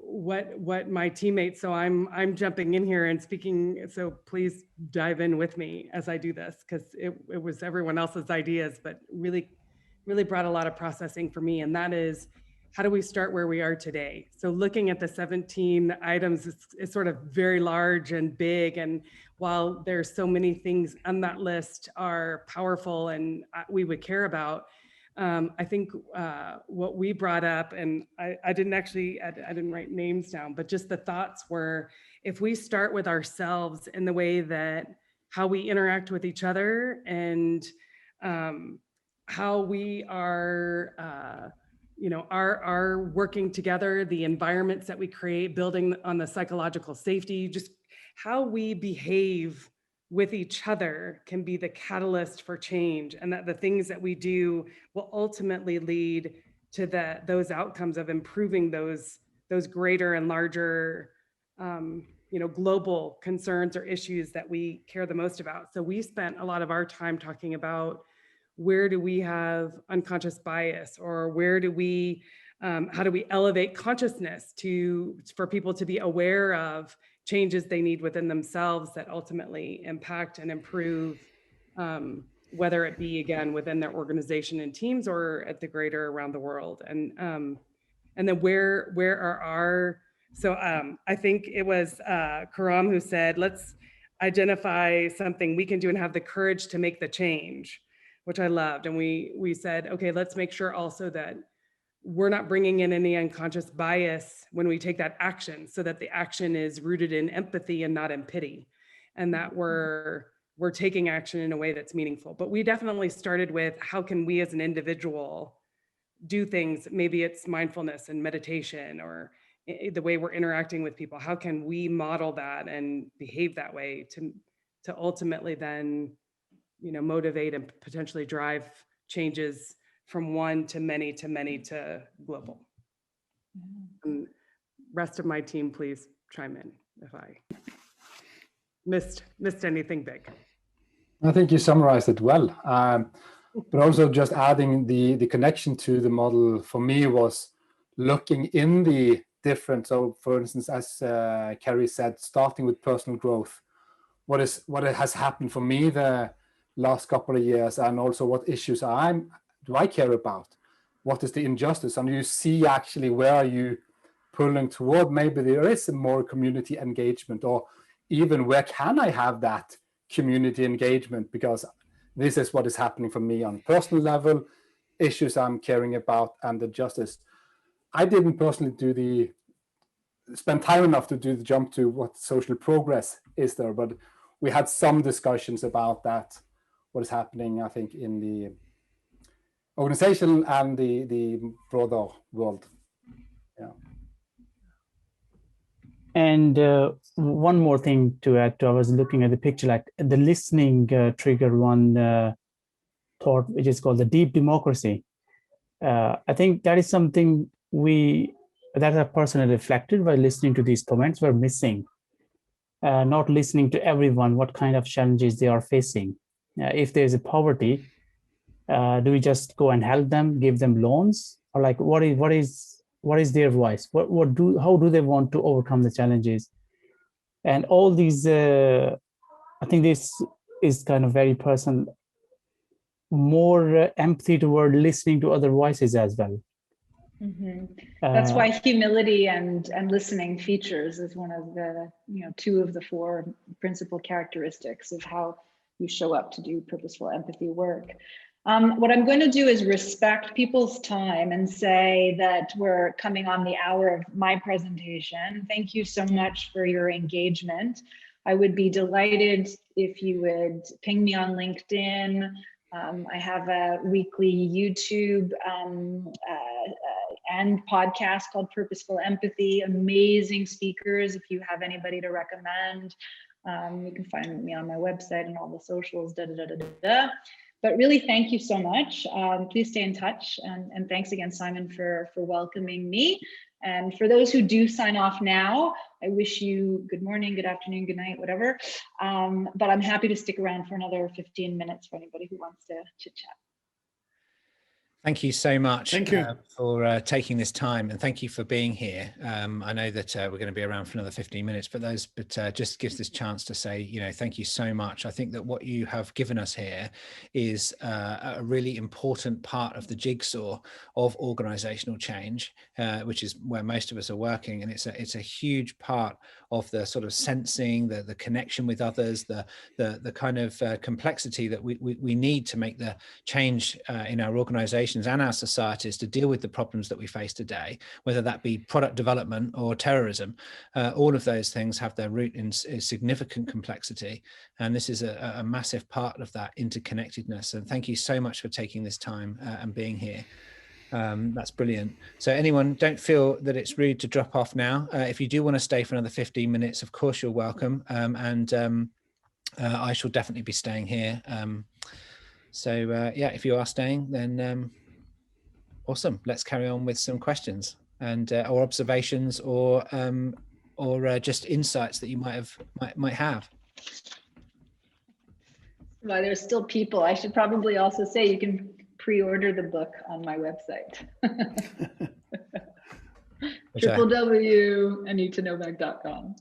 [SPEAKER 8] what my teammates, so I'm jumping in here and speaking, so please dive in with me as I do this, because it was everyone else's ideas, but really brought a lot of processing for me, and that is, how do we start where we are today? So looking at the 17 items is sort of very large and big, and while there's so many things on that list are powerful and we would care about, I think what we brought up, and I didn't write names down, but just the thoughts were, if we start with ourselves in the way that how we interact with each other, and how we are, are working together, the environments that we create, building on the psychological safety, just how we behave with each other can be the catalyst for change, and that the things that we do will ultimately lead to those outcomes of improving those greater and larger global concerns or issues that we care the most about. So we spent a lot of our time talking about, where do we have unconscious bias, or where do we how do we elevate consciousness for people to be aware of changes they need within themselves that ultimately impact and improve, whether it be, again, within their organization and teams, or at the greater around the world. And then where are our, so I think it was Karam who said, identify something we can do and have the courage to make the change, which I loved. And we said, okay, let's make sure also that we're not bringing in any unconscious bias when we take that action, so that the action is rooted in empathy and not in pity, and that we're taking action in a way that's meaningful. But we definitely started with, how can we as an individual do things? Maybe it's mindfulness and meditation, or the way we're interacting with people. How can we model that and behave that way to ultimately then, motivate and potentially drive changes from one to many to global. And rest of my team, please chime in if I missed anything big.
[SPEAKER 9] I think you summarized it well. But also just adding the connection to the model for me was looking in the different. So for instance, as Carrie said, starting with personal growth, what has happened for me the last couple of years, and also what issues do I care about? What is the injustice? And you see actually where are you pulling toward? Maybe there is a more community engagement, or even where can I have that community engagement, because this is what is happening for me on a personal level, issues I'm caring about, and the justice. I didn't personally spend time enough to do the jump to what social progress is there, but we had some discussions about that, what is happening, I think, in the organization and the broader world. Yeah.
[SPEAKER 10] And one more thing to add to, I was looking at the picture, like the listening triggered one thought, which is called the deep democracy. I think that is something that I personally reflected while listening to these comments, we're missing. Not listening to everyone, what kind of challenges they are facing. If there's a poverty, do we just go and help them, give them loans, or like what is their voice? How do they want to overcome the challenges? And all these, I think this is kind of very personal, more empathy toward listening to other voices as well.
[SPEAKER 2] Mm-hmm. That's why humility and listening features is one of the, 2 of the 4 principal characteristics of how you show up to do purposeful empathy work. What I'm going to do is respect people's time and say that we're coming on the hour of my presentation. Thank you so much for your engagement. I would be delighted if you would ping me on LinkedIn. I have a weekly YouTube and podcast called Purposeful Empathy. Amazing speakers. If you have anybody to recommend, you can find me on my website and all the socials. But really, thank you so much. Please stay in touch, and thanks again, Simon, for welcoming me. And for those who do sign off now, I wish you good morning, good afternoon, good night, whatever. But I'm happy to stick around for another 15 minutes for anybody who wants to chit chat.
[SPEAKER 1] Thank you so much.
[SPEAKER 7] Thank you.
[SPEAKER 1] For taking this time, and thank you for being here. I know that we're going to be around for another 15 minutes, but just gives this chance to say, thank you so much. I think that what you have given us here is a really important part of the jigsaw of organizational change, which is where most of us are working, and it's a huge part of the sort of sensing, the connection with others, the kind of complexity that we need to make the change in our organizations and our societies to deal with the problems that we face today, whether that be product development or terrorism. All of those things have their root in significant complexity, and this is a massive part of that interconnectedness. And thank you so much for taking this time and being here. That's brilliant. So anyone, don't feel that it's rude to drop off now. If you do want to stay for another 15 minutes, of course you're welcome. I shall definitely be staying here. Yeah, if you are staying, then awesome. Let's carry on with some questions and or observations or just insights that you might have.
[SPEAKER 2] Well, there's still people. I should probably also say you can pre-order the book on my website. www.anitanowak.com.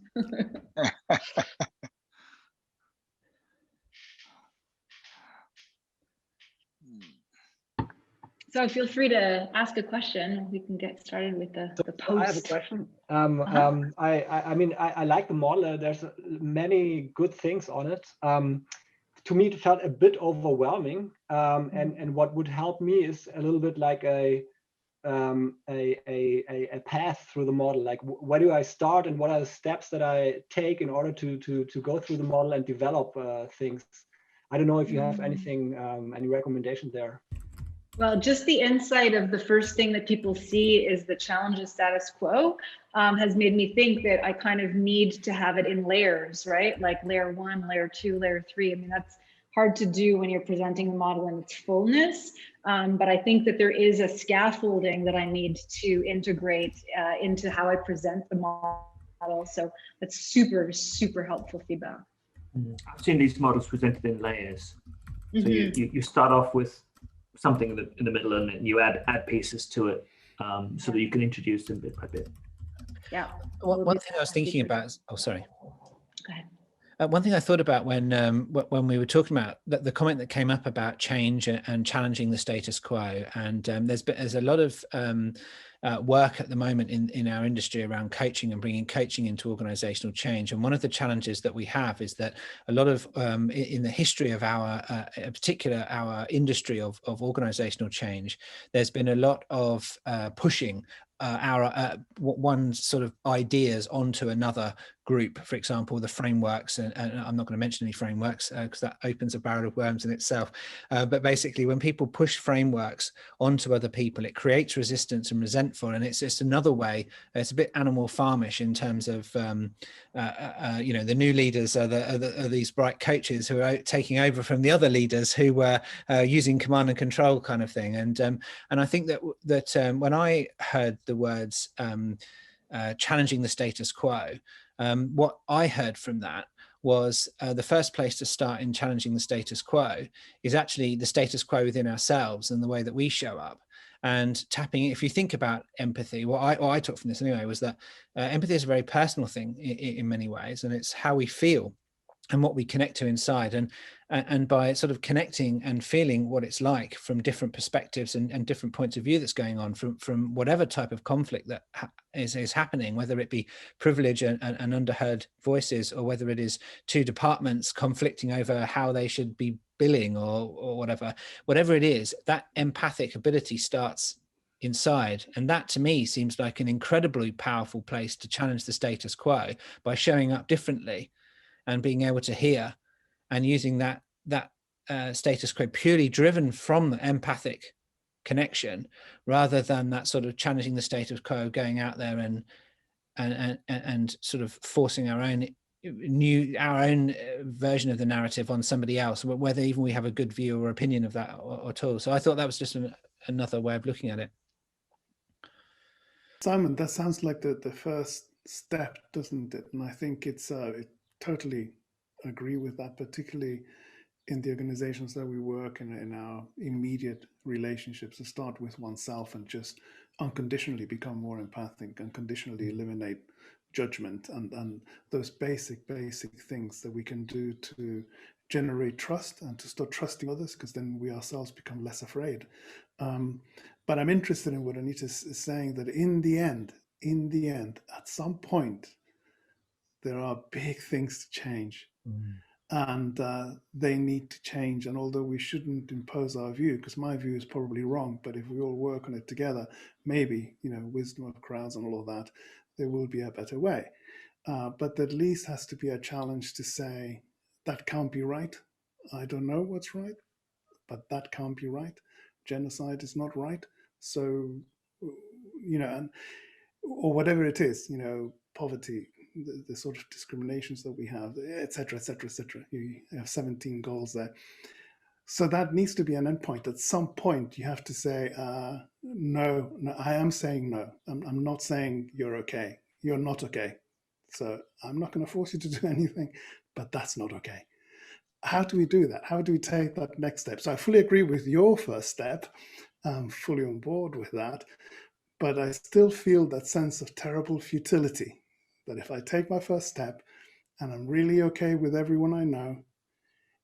[SPEAKER 2] So feel free to ask a question. We can get started with the post.
[SPEAKER 11] I have a question.
[SPEAKER 2] Uh-huh.
[SPEAKER 11] I mean, I like the model. There's many good things on it. To me, it felt a bit overwhelming. And what would help me is a little bit like a path through the model. Like, where do I start, and what are the steps that I take in order to go through the model and develop things? I don't know if you have anything, any recommendation there.
[SPEAKER 2] Well, just the insight of the first thing that people see is the challenge of status quo has made me think that I kind of need to have it in layers, right? Like layer 1, layer 2, layer 3. I mean, that's hard to do when you're presenting the model in its fullness. But I think that there is a scaffolding that I need to integrate into how I present the model. So that's super, super helpful feedback.
[SPEAKER 4] I've seen these models presented in layers. So you start off with something in the middle, and then you add pieces to it, so that you can introduce them bit by bit.
[SPEAKER 2] Yeah.
[SPEAKER 1] One thing I was thinking about. Oh, sorry.
[SPEAKER 2] Go ahead.
[SPEAKER 1] One thing I thought about when we were talking about the comment that came up about change and challenging the status quo, and there's a lot of work at the moment in our industry around coaching and bringing coaching into organizational change. And one of the challenges that we have is that a lot of in the history of our in particular our industry of organizational change, there's been a lot of pushing our one sort of ideas onto another group. For example, the frameworks, and I'm not going to mention any frameworks because that opens a barrel of worms in itself. But basically, when people push frameworks onto other people, it creates resistance and resentful, and it's just another way. It's a bit animal farmish in terms of you know, the new leaders are these bright coaches who are taking over from the other leaders who were using command and control kind of thing. And I think that when I heard the words challenging the status quo, what I heard from that was the first place to start in challenging the status quo is actually the status quo within ourselves and the way that we show up. And tapping, if you think about empathy, what I took from this anyway was that empathy is a very personal thing in many ways, and it's how we feel and what we connect to inside, and by sort of connecting and feeling what it's like from different perspectives and different points of view that's going on from whatever type of conflict that is happening, whether it be privilege and underheard voices, or whether it is two departments conflicting over how they should be billing or whatever it is, that empathic ability starts inside. And that to me seems like an incredibly powerful place to challenge the status quo, by showing up differently and being able to hear, and using that status quo purely driven from the empathic connection, rather than that sort of challenging the status quo, going out there and sort of forcing our own version of the narrative on somebody else, whether even we have a good view or opinion of that at all. So I thought that was just another way of looking at it.
[SPEAKER 7] Simon, that sounds like the first step, doesn't it? And I think it's totally agree with that, particularly in the organizations that we work in our immediate relationships, to start with oneself and just unconditionally become more empathic, unconditionally eliminate judgment, and those basic things that we can do to generate trust and to start trusting others, because then we ourselves become less afraid. But I'm interested in what Anita is saying, that in the end, at some point, there are big things to change. And they need to change. And although we shouldn't impose our view, because my view is probably wrong, but if we all work on it together, maybe, you know, wisdom of crowds and all of that, there will be a better way. But at least has to be a challenge to say, that can't be right. I don't know what's right, but that can't be right. Genocide is not right. So, you know, or whatever it is, you know, poverty, the sort of discriminations that we have, etc., etc., etc. You have 17 goals there. So that needs to be an endpoint. At some point, you have to say, no, I am saying no. I'm not saying you're okay. You're not okay. So I'm not going to force you to do anything, but that's not okay. How do we do that? How do we take that next step? So I fully agree with your first step. I'm fully on board with that. But I still feel that sense of terrible futility, that if I take my first step and I'm really okay with everyone I know,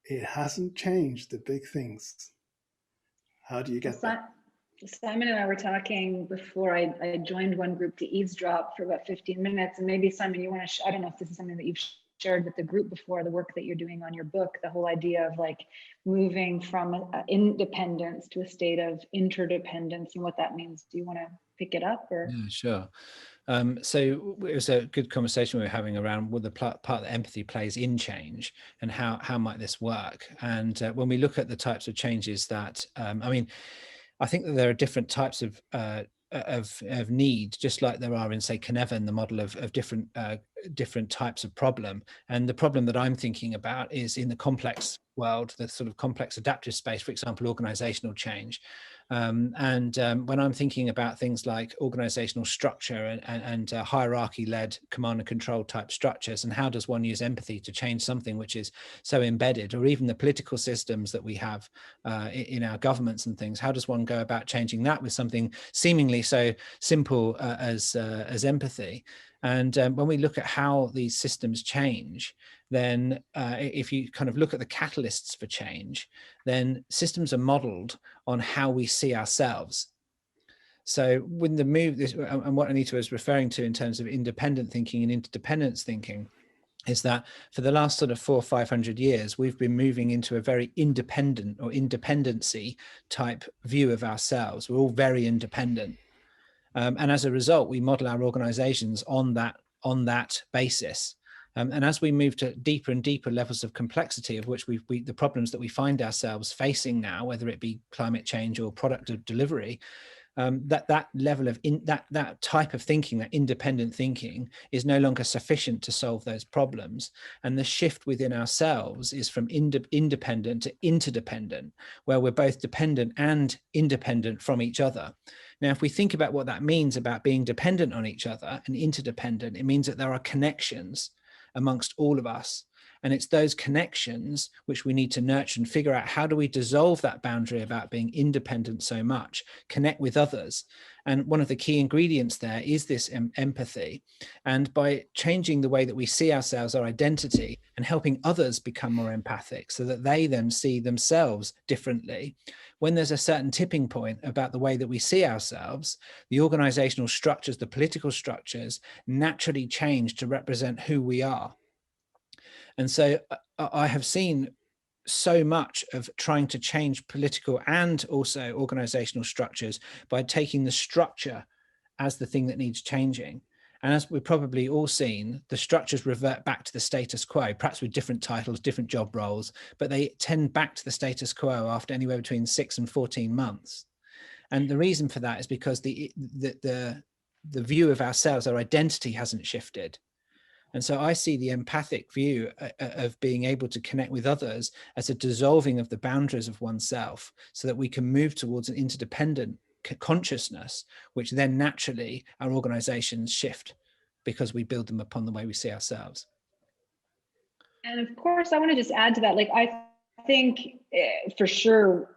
[SPEAKER 7] it hasn't changed the big things. How do you get that?
[SPEAKER 2] Simon and I were talking before I joined one group to eavesdrop for about 15 minutes. And maybe Simon, you want to, I don't know if this is something that you've shared with the group before, the work that you're doing on your book, the whole idea of like moving from independence to a state of interdependence and what that means. Do you want to pick it up? Or?
[SPEAKER 1] Yeah, sure. So it was a good conversation we were having around what the part that empathy plays in change and how might this work. And when we look at the types of changes that, I mean, I think that there are different types of need, just like there are in, say, Cynefin, the model of different types of problem. And the problem that I'm thinking about is in the complex world, the sort of complex adaptive space, for example, organizational change. When I'm thinking about things like organizational structure and hierarchy-led command and control type structures, and how does one use empathy to change something which is so embedded, or even the political systems that we have in our governments and things, how does one go about changing that with something seemingly so simple as empathy? And when we look at how these systems change, then if you kind of look at the catalysts for change, then systems are modeled on how we see ourselves. So when the move, and what Anita was referring to in terms of independent thinking and interdependence thinking, is that for the last sort of 400 or 500 years, we've been moving into a very independent or independency type view of ourselves. We're all very independent. And as a result, we model our organizations on that basis. And as we move to deeper and deeper levels of complexity, of which the problems that we find ourselves facing now, whether it be climate change or product of delivery, that level of that type of thinking, that independent thinking, is no longer sufficient to solve those problems. And the shift within ourselves is from independent to interdependent, where we're both dependent and independent from each other. Now, if we think about what that means about being dependent on each other and interdependent, it means that there are connections amongst all of us. And it's those connections which we need to nurture and figure out, how do we dissolve that boundary about being independent so much, connect with others. And one of the key ingredients there is this empathy. And by changing the way that we see ourselves, our identity, and helping others become more empathic so that they then see themselves differently, when there's a certain tipping point about the way that we see ourselves, the organizational structures, the political structures naturally change to represent who we are. And so I have seen so much of trying to change political and also organizational structures by taking the structure as the thing that needs changing. And as we've probably all seen, the structures revert back to the status quo, perhaps with different titles, different job roles, but they tend back to the status quo after anywhere between 6 and 14 months. And the reason for that is because the view of ourselves, our identity hasn't shifted. And so I see the empathic view of being able to connect with others as a dissolving of the boundaries of oneself so that we can move towards an interdependent consciousness, which then naturally our organizations shift because we build them upon the way we see ourselves.
[SPEAKER 2] And of course, I want to just add to that, like, I think for sure,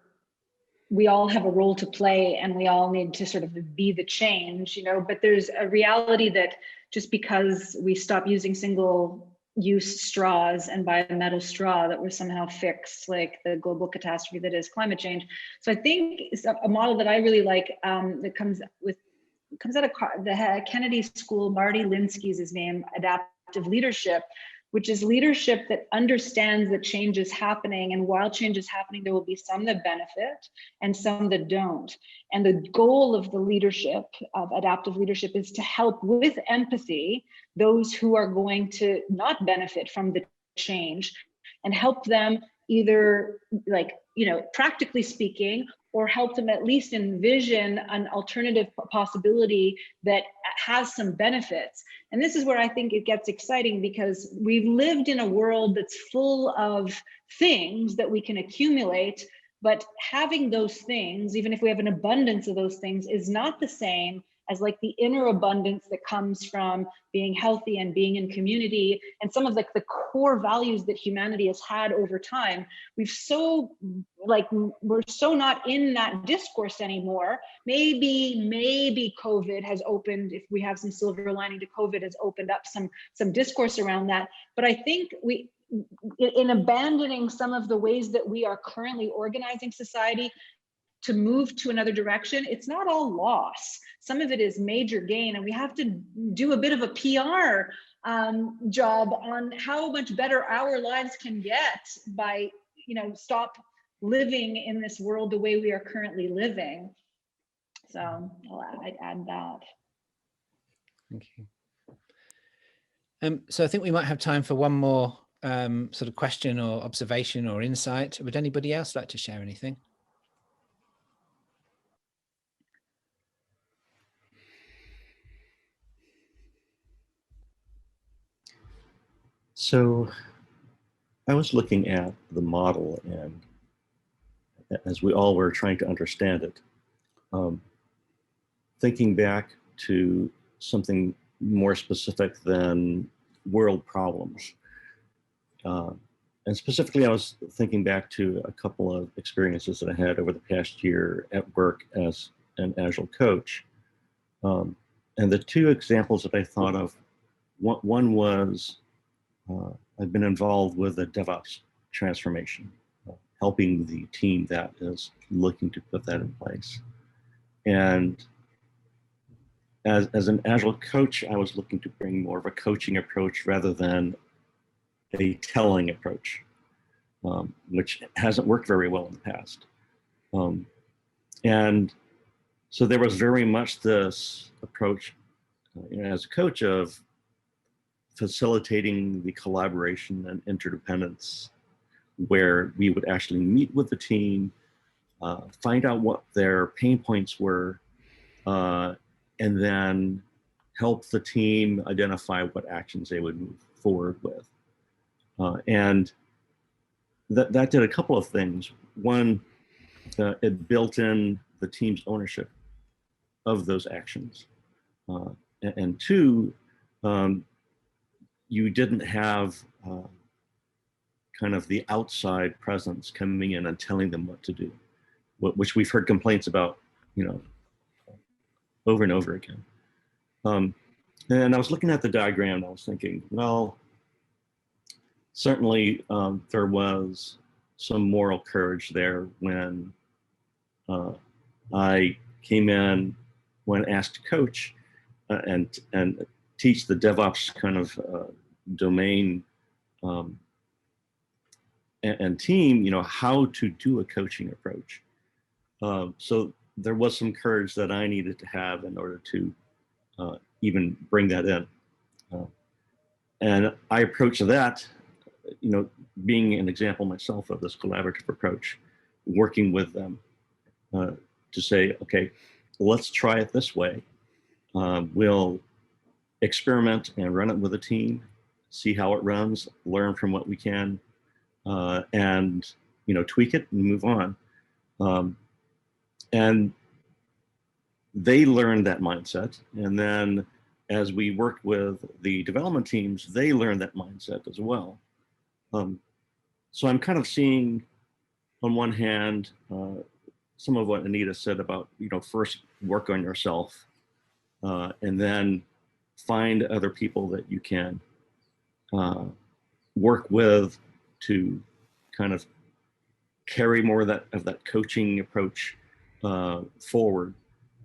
[SPEAKER 2] we all have a role to play and we all need to sort of be the change, you know, but there's a reality that just because we stop using single-use straws and buy a metal straw, that we're somehow fixed like the global catastrophe that is climate change. So I think it's a model that I really like that comes out of the Kennedy School. Marty Linsky's his name, Adaptive Leadership, which is leadership that understands that change is happening. And while change is happening, there will be some that benefit and some that don't. And the goal of the leadership, of adaptive leadership, is to help with empathy those who are going to not benefit from the change, and help them either, like, you know, practically speaking, or help them at least envision an alternative possibility that has some benefits. And this is where I think it gets exciting, because we've lived in a world that's full of things that we can accumulate, but having those things, even if we have an abundance of those things, is not the same as like the inner abundance that comes from being healthy and being in community, and some of like the core values that humanity has had over time. We're so not in that discourse anymore. Maybe COVID has opened, if we have some silver lining to COVID, has opened up some discourse around that. But I think in abandoning some of the ways that we are currently organizing society, to move to another direction, it's not all loss. Some of it is major gain, and we have to do a bit of a PR job on how much better our lives can get by, stop living in this world the way we are currently living. So I'd add that.
[SPEAKER 1] Thank you. So I think we might have time for one more sort of question or observation or insight. Would anybody else like to share anything?
[SPEAKER 6] So I was looking at the model, and as we all were trying to understand it, thinking back to something more specific than world problems. And specifically, I was thinking back to a couple of experiences that I had over the past year at work as an Agile coach. And the two examples that I thought of, one was I've been involved with a DevOps transformation, helping the team that is looking to put that in place. And as an Agile coach, I was looking to bring more of a coaching approach rather than a telling approach, which hasn't worked very well in the past. And so there was very much this approach as a coach of facilitating the collaboration and interdependence, where we would actually meet with the team, find out what their pain points were, and then help the team identify what actions they would move forward with. And that did a couple of things. One, it built in the team's ownership of those actions. And two, you didn't have kind of the outside presence coming in and telling them what to do, which we've heard complaints about, over and over again. And I was looking at the diagram and I was thinking, well, certainly there was some moral courage there when I came in, when asked to coach and teach the DevOps kind of domain and team, how to do a coaching approach. So there was some courage that I needed to have in order to even bring that in. And I approached that, being an example myself of this collaborative approach, working with them to say, okay, let's try it this way. We'll experiment and run it with a team, see how it runs, learn from what we can, and tweak it and move on. And they learned that mindset, and then as we worked with the development teams, they learned that mindset as well. So I'm kind of seeing, on one hand, some of what Anita said about, first work on yourself, and then find other people that you can work with to kind of carry more of that coaching approach forward.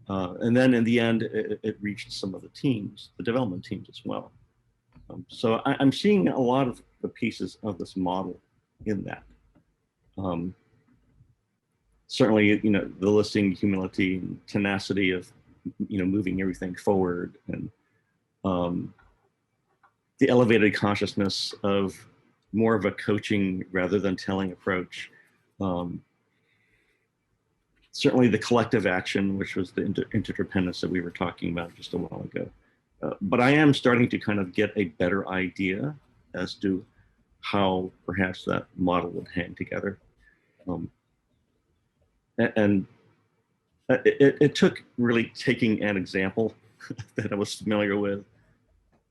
[SPEAKER 6] And then in the end, it reached some of the teams, the development teams as well. So I'm seeing a lot of the pieces of this model in that. Certainly, the listing, humility, and tenacity of, moving everything forward, and the elevated consciousness of more of a coaching rather than telling approach. Certainly the collective action, which was the interdependence that we were talking about just a while ago. But I am starting to kind of get a better idea as to how perhaps that model would hang together. And it took really taking an example that I was familiar with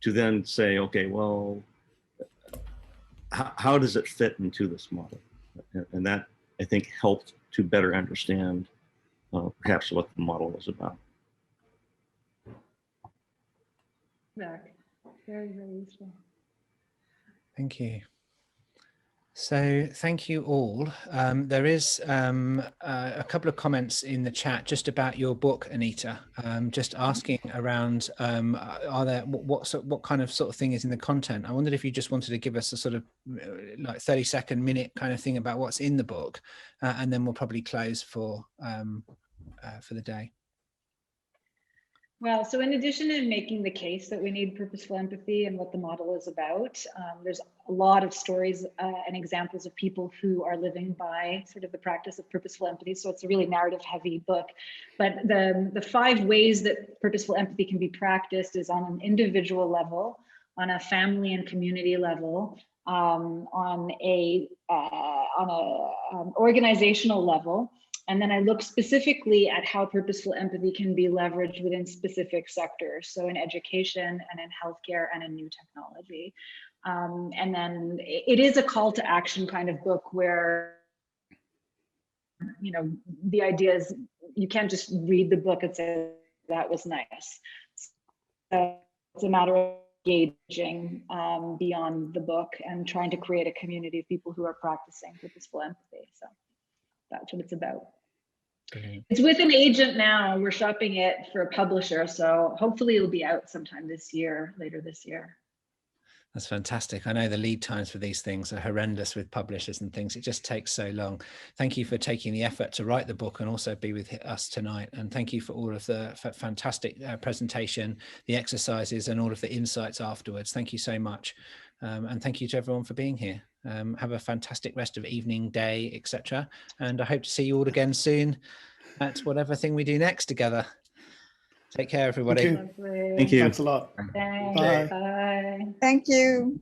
[SPEAKER 6] to then say, okay, well, how does it fit into this model? And that, I think, helped to better understand perhaps what the model was about.
[SPEAKER 2] Very, very useful.
[SPEAKER 1] Thank you. So thank you all. There is a couple of comments in the chat just about your book, Anita. Just asking around, are there what kind of sort of thing is in the content? I wondered if you just wanted to give us a sort of like 30-second minute kind of thing about what's in the book, and then we'll probably close for the day.
[SPEAKER 2] Well, so in addition to making the case that we need purposeful empathy and what the model is about, there's a lot of stories and examples of people who are living by sort of the practice of purposeful empathy. So it's a really narrative heavy book. But the 5 ways that purposeful empathy can be practiced is on an individual level, on a family and community level, on a organizational level. And then I look specifically at how purposeful empathy can be leveraged within specific sectors. So in education and in healthcare and in new technology. And then it is a call to action kind of book where, you know, the idea is you can't just read the book and say, that was nice. So it's a matter of engaging beyond the book and trying to create a community of people who are practicing purposeful empathy. So that's what it's about.
[SPEAKER 1] Brilliant.
[SPEAKER 2] It's with an agent now. We're shopping it for a publisher, so hopefully it'll be out sometime this year, later this year.
[SPEAKER 1] That's fantastic. I know the lead times for these things are horrendous with publishers and things. It just takes so long. Thank you for taking the effort to write the book and also be with us tonight. And thank you for all of the fantastic presentation, the exercises, and all of the insights afterwards. Thank you so much. And thank you to everyone for being here. Have a fantastic rest of evening, day, etc. And I hope to see you all again soon at whatever thing we do next together. Take care, everybody.
[SPEAKER 7] Thank you.
[SPEAKER 6] Thank you.
[SPEAKER 7] Thanks a lot.
[SPEAKER 2] Thanks.
[SPEAKER 7] Bye.
[SPEAKER 2] Bye.
[SPEAKER 12] Thank you.